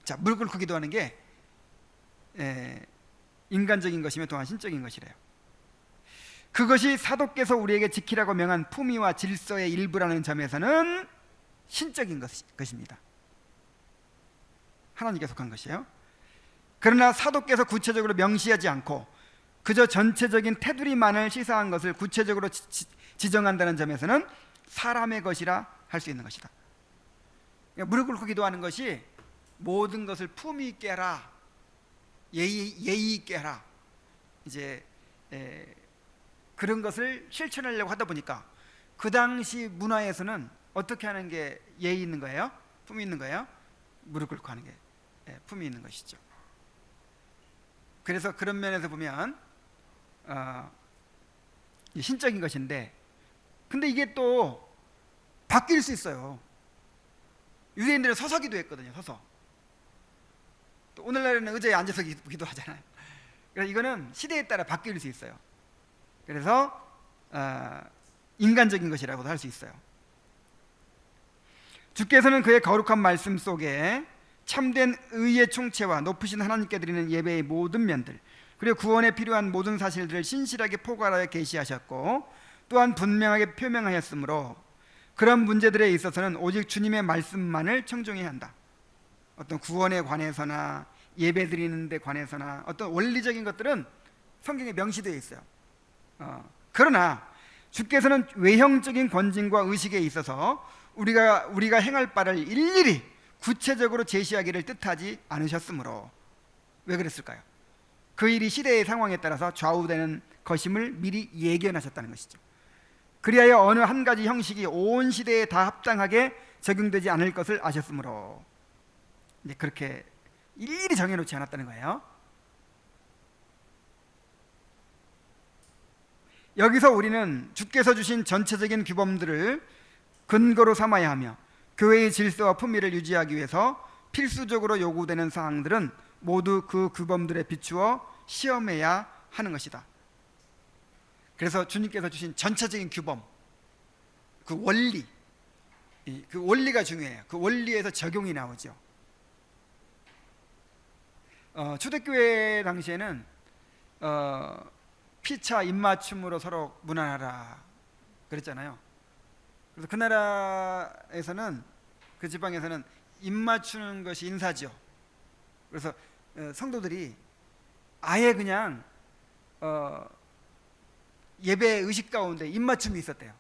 자, 무릎 꿇고 기도하는 게 인간적인 것이며 또한 신적인 것이래요. 그것이 사도께서 우리에게 지키라고 명한 품위와 질서의 일부라는 점에서는 신적인 것입니다. 하나님께 속한 것이에요. 그러나 사도께서 구체적으로 명시하지 않고 그저 전체적인 테두리만을 시사한 것을 구체적으로 지정한다는 점에서는 사람의 것이라 할 수 있는 것이다. 그러니까 무릎 꿇고 기도하는 것이 모든 것을 품위 있게 하라, 예의 있게 하라, 이제 그런 것을 실천하려고 하다 보니까 그 당시 문화에서는 어떻게 하는 게 예의 있는 거예요? 품위 있는 거예요? 무릎 꿇고 하는 게 품위 있는 것이죠. 그래서 그런 면에서 보면 신적인 것인데, 근데 이게 또 바뀔 수 있어요. 유대인들은 서서 기도했거든요. 서서. 또 오늘날에는 의자에 앉아서 기도하잖아요. 그래서 이거는 시대에 따라 바뀔 수 있어요. 그래서 인간적인 것이라고도 할 수 있어요. 주께서는 그의 거룩한 말씀 속에 참된 의의 총체와 높으신 하나님께 드리는 예배의 모든 면들, 그리고 구원에 필요한 모든 사실들을 신실하게 포괄하여 계시하셨고 또한 분명하게 표명하였으므로 그런 문제들에 있어서는 오직 주님의 말씀만을 청종해야 한다. 어떤 구원에 관해서나 예배 드리는 데 관해서나 어떤 원리적인 것들은 성경에 명시되어 있어요. 그러나 주께서는 외형적인 권징과 의식에 있어서 우리가 행할 바를 일일이 구체적으로 제시하기를 뜻하지 않으셨으므로, 왜 그랬을까요? 그 일이 시대의 상황에 따라서 좌우되는 것임을 미리 예견하셨다는 것이죠. 그리하여 어느 한 가지 형식이 온 시대에 다 합당하게 적용되지 않을 것을 아셨으므로 이제 그렇게 일일이 정해놓지 않았다는 거예요. 여기서 우리는 주께서 주신 전체적인 규범들을 근거로 삼아야 하며 교회의 질서와 품위를 유지하기 위해서 필수적으로 요구되는 사항들은 모두 그 규범들에 비추어 시험해야 하는 것이다. 그래서 주님께서 주신 전체적인 규범, 그 원리, 그 원리가 중요해요. 그 원리에서 적용이 나오죠. 초대교회 당시에는 피차 입맞춤으로 서로 문안하라 그랬잖아요. 그래서 그 나라에서는, 그 지방에서는 입맞추는 것이 인사죠. 그래서 성도들이 아예 그냥 예배 의식 가운데 입맞춤이 있었대요.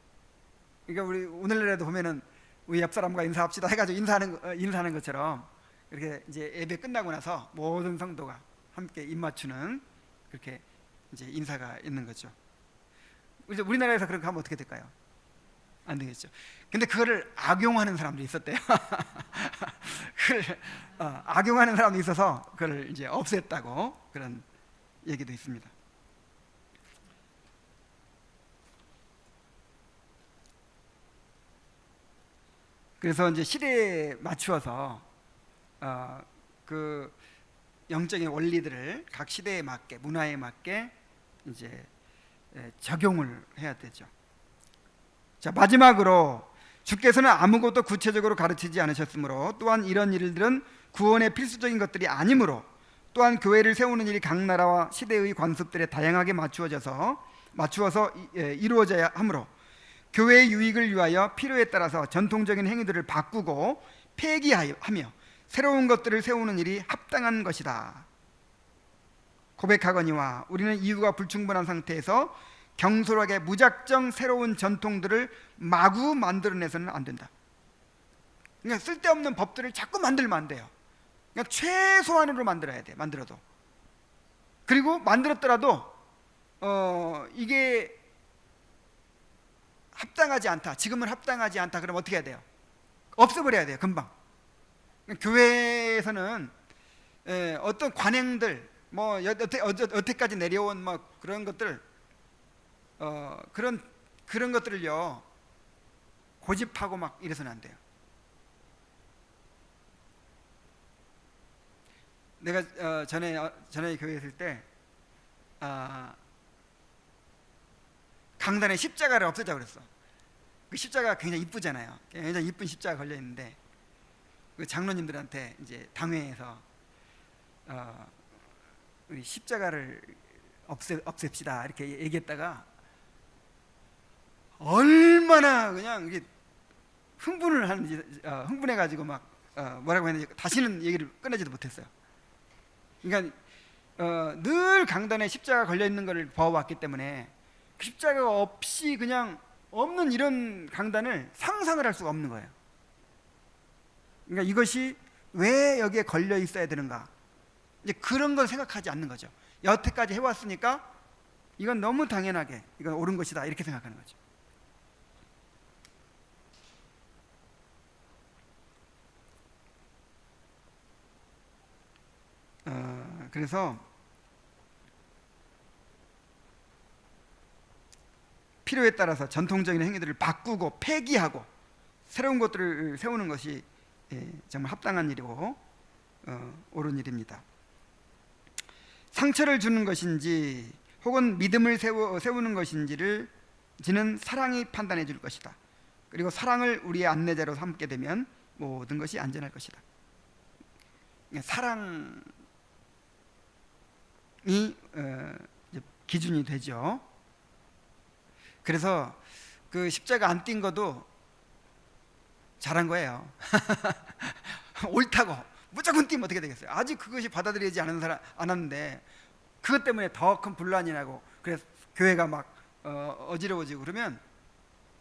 그러니까 우리 오늘날에도 보면은 우리 옆 사람과 인사합시다 해가지고 인사하는 것처럼 이렇게 이제 예배 끝나고 나서 모든 성도가 함께 입맞추는 그렇게 이제 인사가 있는 거죠. 이제 우리나라에서 그렇게 하면 어떻게 될까요? 안 되겠죠. 근데 그거를 악용하는 사람들이 있었대요. 그걸 악용하는 사람이 있어서 그걸 이제 없앴다고 그런 얘기도 있습니다. 그래서 이제 시대에 맞추어서 그 영적인 원리들을 각 시대에 맞게, 문화에 맞게 이제 적용을 해야 되죠. 자, 마지막으로 주께서는 아무것도 구체적으로 가르치지 않으셨으므로, 또한 이런 일들은 구원의 필수적인 것들이 아니므로, 또한 교회를 세우는 일이 각 나라와 시대의 관습들에 다양하게 맞추어서 이루어져야 하므로 교회의 유익을 위하여 필요에 따라서 전통적인 행위들을 바꾸고 폐기하며 새로운 것들을 세우는 일이 합당한 것이다. 고백하거니와 우리는 이유가 불충분한 상태에서 경솔하게 무작정 새로운 전통들을 마구 만들어내서는 안 된다. 그러니까 쓸데없는 법들을 자꾸 만들면 안 돼요. 그냥 최소한으로 만들어야 돼. 만들어도. 그리고 만들었더라도 이게 합당하지 않다, 지금은 합당하지 않다, 그럼 어떻게 해야 돼요? 없애버려야 돼요. 금방. 교회에서는 어떤 관행들, 뭐 여태까지 내려온 뭐 그런 것들, 그런 것들을요 고집하고 막 이래서는 안 돼요. 내가 전에 교회에 있을 때 강단에 십자가를 없애자고 그랬어. 그 십자가 굉장히 이쁘잖아요. 굉장히 이쁜 십자가 걸려 있는데 그 장로님들한테 이제 당회에서 우리 십자가를 없앱시다 이렇게 얘기했다가 얼마나 그냥 이게 흥분을 하는지, 흥분해가지고 막 뭐라고 했는지 다시는 얘기를 꺼내지도 못했어요. 그러니까 늘 강단에 십자가 걸려 있는 것을 봐왔기 때문에 그 십자가가 없이 그냥 없는 이런 강단을 상상을 할 수가 없는 거예요. 그러니까 이것이 왜 여기에 걸려 있어야 되는가, 이제 그런 걸 생각하지 않는 거죠. 여태까지 해왔으니까 이건 너무 당연하게 이건 옳은 것이다 이렇게 생각하는 거죠. 그래서 필요에 따라서 전통적인 행위들을 바꾸고 폐기하고 새로운 것들을 세우는 것이 정말 합당한 일이고 옳은 일입니다. 상처를 주는 것인지 혹은 믿음을 세우는 것인지는 사랑이 판단해 줄 것이다. 그리고 사랑을 우리의 안내자로 삼게 되면 모든 것이 안전할 것이다. 사랑이 기준이 되죠. 그래서 그 십자가 안 띈 것도 잘한 거예요. 옳다고 무조건 띄면 어떻게 되겠어요? 아직 그것이 받아들이지 않았는데 그것 때문에 더 큰 분란이 나고 그래서 교회가 막 어지러워지고 그러면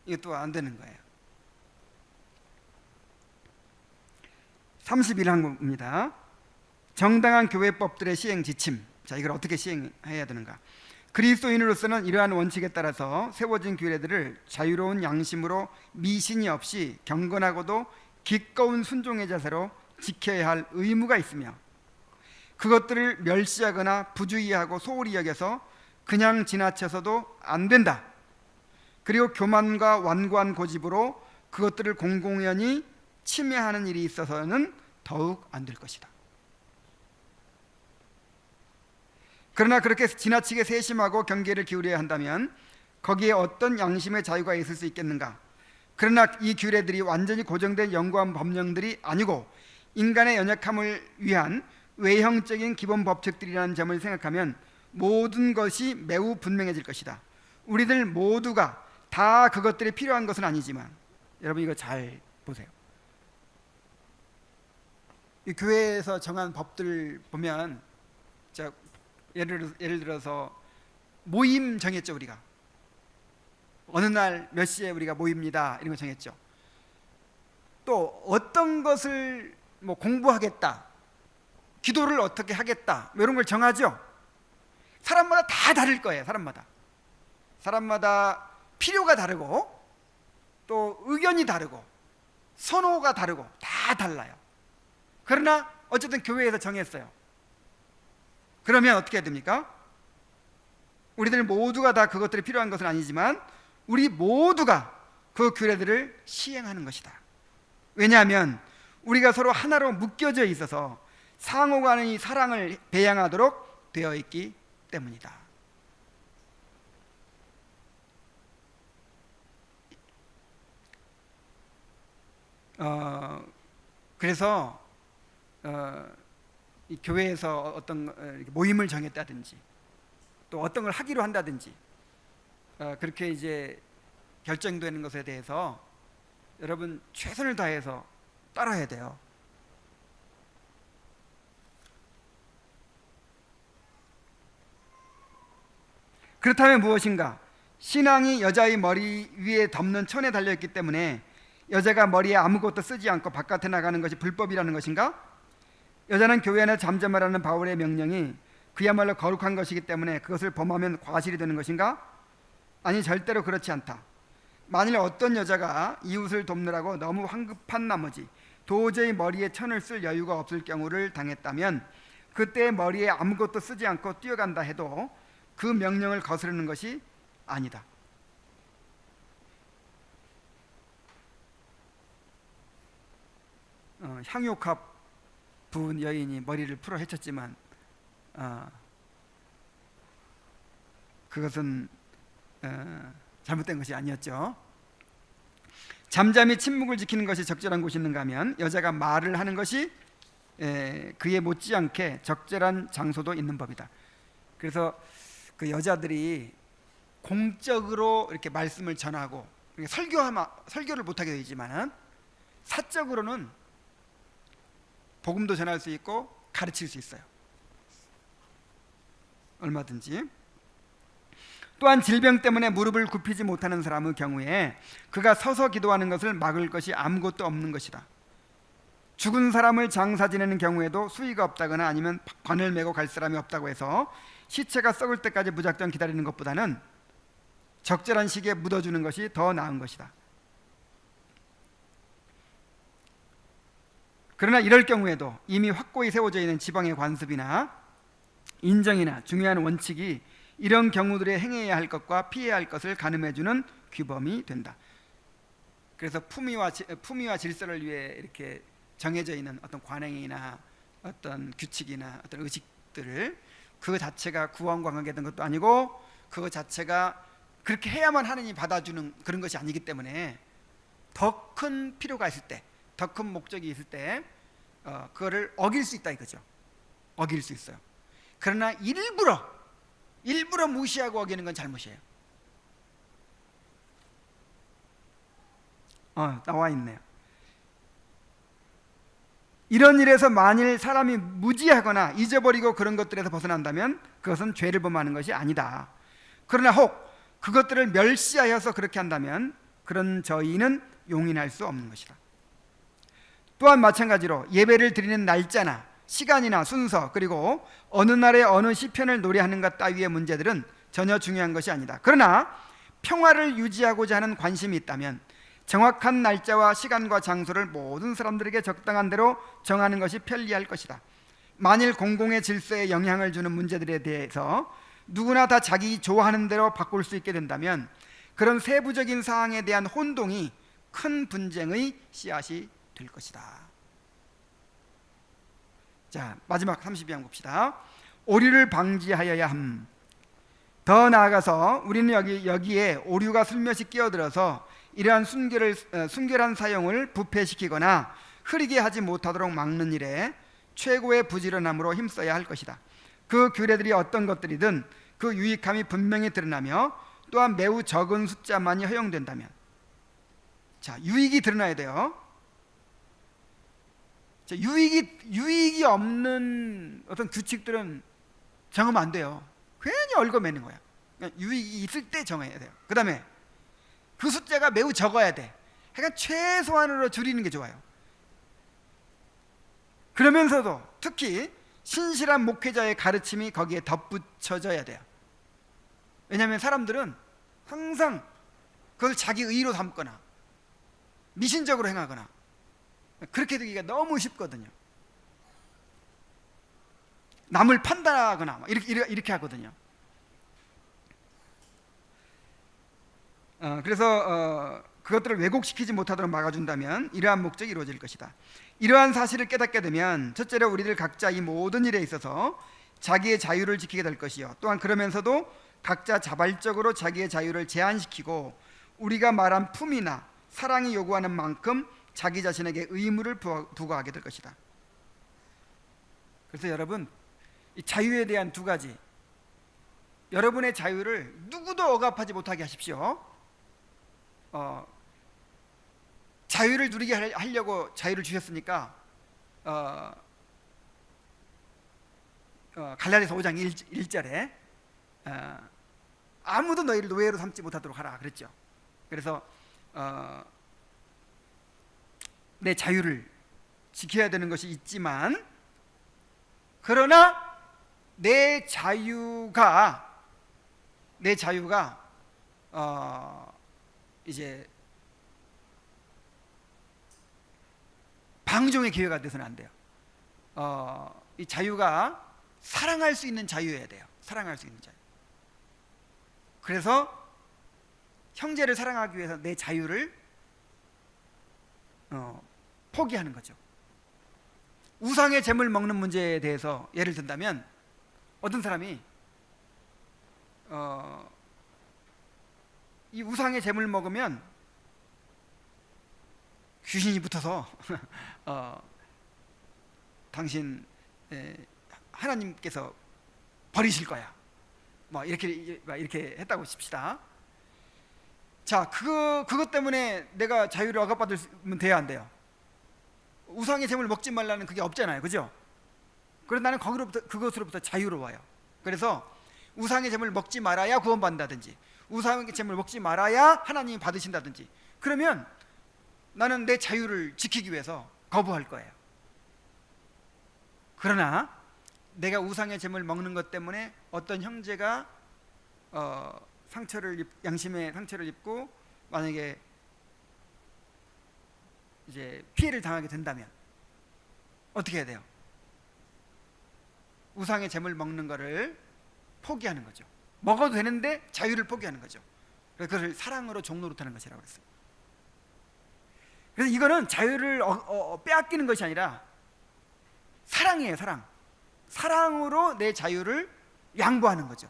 이것도 안 되는 거예요. 31항입니다. 정당한 교회법들의 시행 지침. 자, 이걸 어떻게 시행해야 되는가? 그리스도인으로서는 이러한 원칙에 따라서 세워진 규례들을 자유로운 양심으로 미신이 없이 경건하고도 기꺼운 순종의 자세로 지켜야 할 의무가 있으며, 그것들을 멸시하거나 부주의하고 소홀히 여겨서 그냥 지나쳐서도 안 된다. 그리고 교만과 완고한 고집으로 그것들을 공공연히 침해하는 일이 있어서는 더욱 안 될 것이다. 그러나 그렇게 지나치게 세심하고 경계를 기울여야 한다면 거기에 어떤 양심의 자유가 있을 수 있겠는가? 그러나 이 규례들이 완전히 고정된 영구한 법령들이 아니고 인간의 연약함을 위한 외형적인 기본 법칙들이라는 점을 생각하면 모든 것이 매우 분명해질 것이다. 우리들 모두가 다 그것들이 필요한 것은 아니지만, 여러분 이거 잘 보세요. 이 교회에서 정한 법들 보면, 자, 예를 들어서 모임 정했죠. 우리가 어느 날 몇 시에 우리가 모입니다, 이런 거 정했죠. 또 어떤 것을 뭐 공부하겠다, 기도를 어떻게 하겠다, 뭐 이런 걸 정하죠. 사람마다 다 다를 거예요. 사람마다 필요가 다르고 또 의견이 다르고 선호가 다르고 다 달라요. 그러나 어쨌든 교회에서 정했어요. 그러면 어떻게 해야 됩니까? 우리들 모두가 다 그것들이 필요한 것은 아니지만 우리 모두가 그 규례들을 시행하는 것이다. 왜냐하면 우리가 서로 하나로 묶여져 있어서 상호간의 사랑을 배양하도록 되어 있기 때문이다. 그래서 이 교회에서 어떤 모임을 정했다든지 또 어떤 걸 하기로 한다든지 그렇게 이제 결정되는 것에 대해서 여러분 최선을 다해서 따라야 돼요. 그렇다면 무엇인가? 신앙이 여자의 머리 위에 덮는 천에 달려있기 때문에 여자가 머리에 아무것도 쓰지 않고 바깥에 나가는 것이 불법이라는 것인가? 여자는 교회 안에 잠잠하라는 바울의 명령이 그야말로 거룩한 것이기 때문에 그것을 범하면 과실이 되는 것인가? 아니, 절대로 그렇지 않다. 만일 어떤 여자가 이웃을 돕느라고 너무 황급한 나머지 도저히 머리에 천을 쓸 여유가 없을 경우를 당했다면 그때 머리에 아무것도 쓰지 않고 뛰어간다 해도 그 명령을 거스르는 것이 아니다. 향유갑 부은 여인이 머리를 풀어 헤쳤지만 그것은 잘못된 것이 아니었죠. 잠잠히 침묵을 지키는 것이 적절한 곳이 있는가 하면 여자가 말을 하는 것이 그에 못지않게 적절한 장소도 있는 법이다. 그래서 그 여자들이 공적으로 이렇게 말씀을 전하고 설교를 못하게 되지만은 사적으로는 복음도 전할 수 있고 가르칠 수 있어요. 얼마든지. 또한 질병 때문에 무릎을 굽히지 못하는 사람의 경우에 그가 서서 기도하는 것을 막을 것이 아무것도 없는 것이다. 죽은 사람을 장사 지내는 경우에도 수의가 없다거나 아니면 관을 메고 갈 사람이 없다고 해서 시체가 썩을 때까지 무작정 기다리는 것보다는 적절한 시기에 묻어주는 것이 더 나은 것이다. 그러나 이럴 경우에도 이미 확고히 세워져 있는 지방의 관습이나 인정이나 중요한 원칙이 이런 경우들에 행해야 할 것과 피해야 할 것을 가늠해주는 규범이 된다. 그래서 품위와 질서를 위해 이렇게 정해져 있는 어떤 관행이나 어떤 규칙이나 어떤 의식들을 그 자체가 구원관계가 된 것도 아니고 그 자체가 그렇게 해야만 하느니 받아주는 그런 것이 아니기 때문에 더 큰 필요가 있을 때, 더 큰 목적이 있을 때 그거를 어길 수 있다 이거죠. 어길 수 있어요. 그러나 일부러 무시하고 어기는 건 잘못이에요. 나와 있네요. 이런 일에서 만일 사람이 무지하거나 잊어버리고 그런 것들에서 벗어난다면 그것은 죄를 범하는 것이 아니다. 그러나 혹 그것들을 멸시하여서 그렇게 한다면 그런 저희는 용인할 수 없는 것이다. 또한 마찬가지로 예배를 드리는 날짜나 시간이나 순서 그리고 어느 날에 어느 시편을 노래하는 것 따위의 문제들은 전혀 중요한 것이 아니다. 그러나 평화를 유지하고자 하는 관심이 있다면 정확한 날짜와 시간과 장소를 모든 사람들에게 적당한 대로 정하는 것이 편리할 것이다. 만일 공공의 질서에 영향을 주는 문제들에 대해서 누구나 다 자기 좋아하는 대로 바꿀 수 있게 된다면 그런 세부적인 사항에 대한 혼동이 큰 분쟁의 씨앗이 될 것이다. 자, 마지막 32장 봅시다. 오류를 방지하여야 함. 더 나아가서 우리는 여기에 오류가 슬며시 끼어들어서 이러한 순결한 사용을 부패시키거나 흐리게 하지 못하도록 막는 일에 최고의 부지런함으로 힘써야 할 것이다. 그 규례들이 어떤 것들이든 그 유익함이 분명히 드러나며 또한 매우 적은 숫자만이 허용된다면, 자, 유익이 드러나야 돼요. 자, 유익이 없는 어떤 규칙들은 정하면 안 돼요. 괜히 얽어매는 거야. 유익이 있을 때 정해야 돼요. 그 다음에 그 숫자가 매우 적어야 돼. 그러니까 최소한으로 줄이는 게 좋아요. 그러면서도 특히 신실한 목회자의 가르침이 거기에 덧붙여져야 돼요. 왜냐하면 사람들은 항상 그걸 자기 의로 삼거나 미신적으로 행하거나 그렇게 되기가 너무 쉽거든요. 남을 판단하거나 이렇게 하거든요. 그래서 그것들을 왜곡시키지 못하도록 막아준다면 이러한 목적이 이루어질 것이다. 이러한 사실을 깨닫게 되면 첫째로 우리들 각자 이 모든 일에 있어서 자기의 자유를 지키게 될 것이요, 또한 그러면서도 각자 자발적으로 자기의 자유를 제한시키고 우리가 말한 품이나 사랑이 요구하는 만큼 자기 자신에게 의무를 부과하게 될 것이다. 그래서 여러분, 이 자유에 대한 두 가지, 여러분의 자유를 누구도 억압하지 못하게 하십시오. 자유를 누리게 하려고 자유를 주셨으니까 갈라디아서 5장 1절에 아무도 너희를 노예로 삼지 못하도록 하라 그랬죠. 그래서 내 자유를 지켜야 되는 것이 있지만, 그러나 내 자유가 이제 방종의 기회가 돼서는 안 돼요. 이 자유가 사랑할 수 있는 자유여야 돼요. 사랑할 수 있는 자유. 그래서 형제를 사랑하기 위해서 내 자유를 포기하는 거죠. 우상의 재물 먹는 문제에 대해서 예를 든다면, 어떤 사람이 이 우상의 재물 먹으면 귀신이 붙어서 당신 하나님께서 버리실 거야, 뭐 이렇게 했다고 칩시다. 자, 그것 때문에 내가 자유를 억압받으면 돼야 안 돼요? 우상의 재물 먹지 말라는 그게 없잖아요, 그죠? 그래서 나는 그것으로부터 자유로워요. 그래서 우상의 재물 먹지 말아야 구원받는다든지, 우상의 재물 먹지 말아야 하나님이 받으신다든지, 그러면 나는 내 자유를 지키기 위해서 거부할 거예요. 그러나 내가 우상의 재물 먹는 것 때문에 어떤 형제가 양심의 상처를 입고 만약에 이제 피해를 당하게 된다면 어떻게 해야 돼요? 우상의 재물 먹는 거를 포기하는 거죠. 먹어도 되는데 자유를 포기하는 거죠. 그래서 그것을 사랑으로 종노릇하는 것이라고 했어요. 그래서 이거는 자유를 빼앗기는 것이 아니라 사랑이에요. 사랑으로 내 자유를 양보하는 거죠.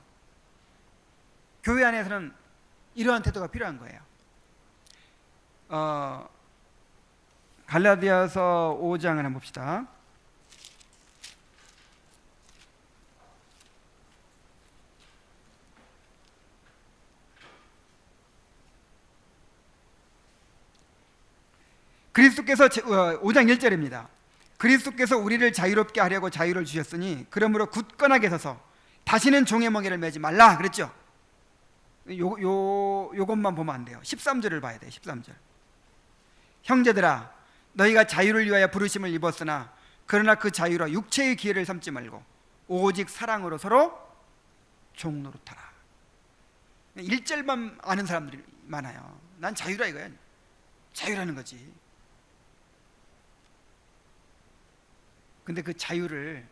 교회 안에서는 이러한 태도가 필요한 거예요. 갈라디아서 5장을 한번 봅시다. 그리스도께서 5장 1절입니다. 그리스도께서 우리를 자유롭게 하려고 자유를 주셨으니 그러므로 굳건하게 서서 다시는 종의 멍에를 매지 말라 그랬죠. 요것만 보면 안 돼요. 13절을 봐야 돼요. 13절. 형제들아, 너희가 자유를 위하여 부르심을 입었으나 그러나 그 자유로 육체의 기회를 삼지 말고 오직 사랑으로 서로 종노릇하라. 1절만 아는 사람들이 많아요. 난 자유라 이거야. 자유라는 거지. 근데 그 자유를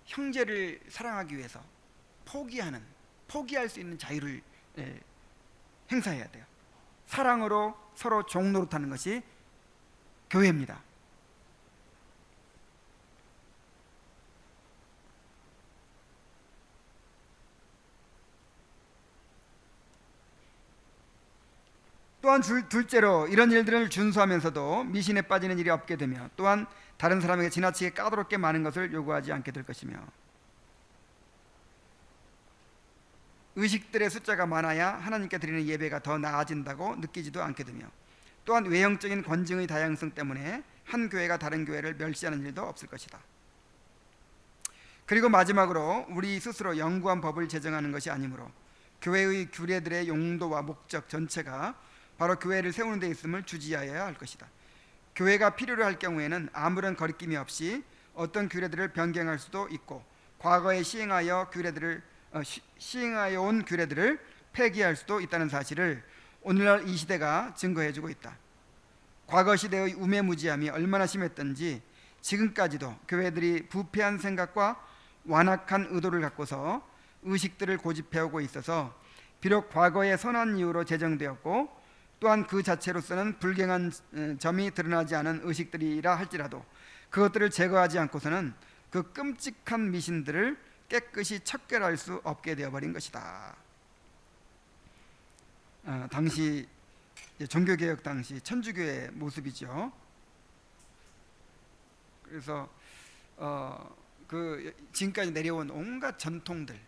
형제를 사랑하기 위해서 포기할 수 있는 자유를 행사해야 돼요. 사랑으로 서로 종노릇하는 것이 교회입니다. 또한 둘째로 이런 일들을 준수하면서도 미신에 빠지는 일이 없게 되며 또한 다른 사람에게 지나치게 까다롭게 많은 것을 요구하지 않게 될 것이며 의식들의 숫자가 많아야 하나님께 드리는 예배가 더 나아진다고 느끼지도 않게 되며 또한 외형적인 권징의 다양성 때문에 한 교회가 다른 교회를 멸시하는 일도 없을 것이다. 그리고 마지막으로 우리 스스로 영구한 법을 제정하는 것이 아니므로 교회의 규례들의 용도와 목적 전체가 바로 교회를 세우는 데 있음을 주지하여야 할 것이다. 교회가 필요로 할 경우에는 아무런 거리낌이 없이 어떤 규례들을 변경할 수도 있고 과거에 시행하여 온 규례들을 폐기할 수도 있다는 사실을 오늘날 이 시대가 증거해주고 있다. 과거 시대의 우매무지함이 얼마나 심했던지 지금까지도 교회들이 부패한 생각과 완악한 의도를 갖고서 의식들을 고집해오고 있어서 비록 과거의 선한 이유로 제정되었고 또한 그 자체로서는 불경한 점이 드러나지 않은 의식들이라 할지라도 그것들을 제거하지 않고서는 그 끔찍한 미신들을 깨끗이 척결할 수 없게 되어버린 것이다. 당시 종교개혁 당시 천주교의 모습이죠. 그래서 그 지금까지 내려온 온갖 전통들,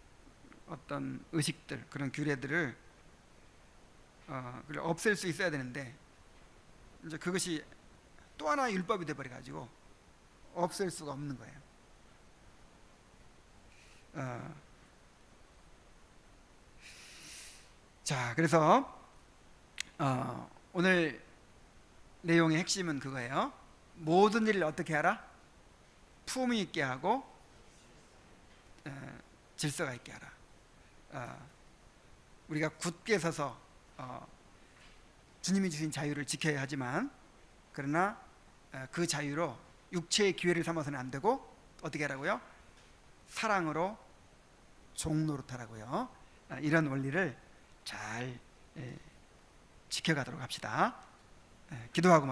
어떤 의식들, 그런 규례들을 없앨 수 있어야 되는데 이제 그것이 또 하나의 율법이 되어버려 가지고 없앨 수가 없는 거예요. 자, 그래서 오늘 내용의 핵심은 그거예요. 모든 일을 어떻게 하라? 품위 있게 하고 질서가 있게 하라. 우리가 굳게 서서 주님이 주신 자유를 지켜야 하지만 그러나 그 자유로 육체의 기회를 삼아서는 안 되고 어떻게 하라고요? 사랑으로 종노릇하라고요. 이런 원리를 잘 지켜가도록 합시다. 기도하고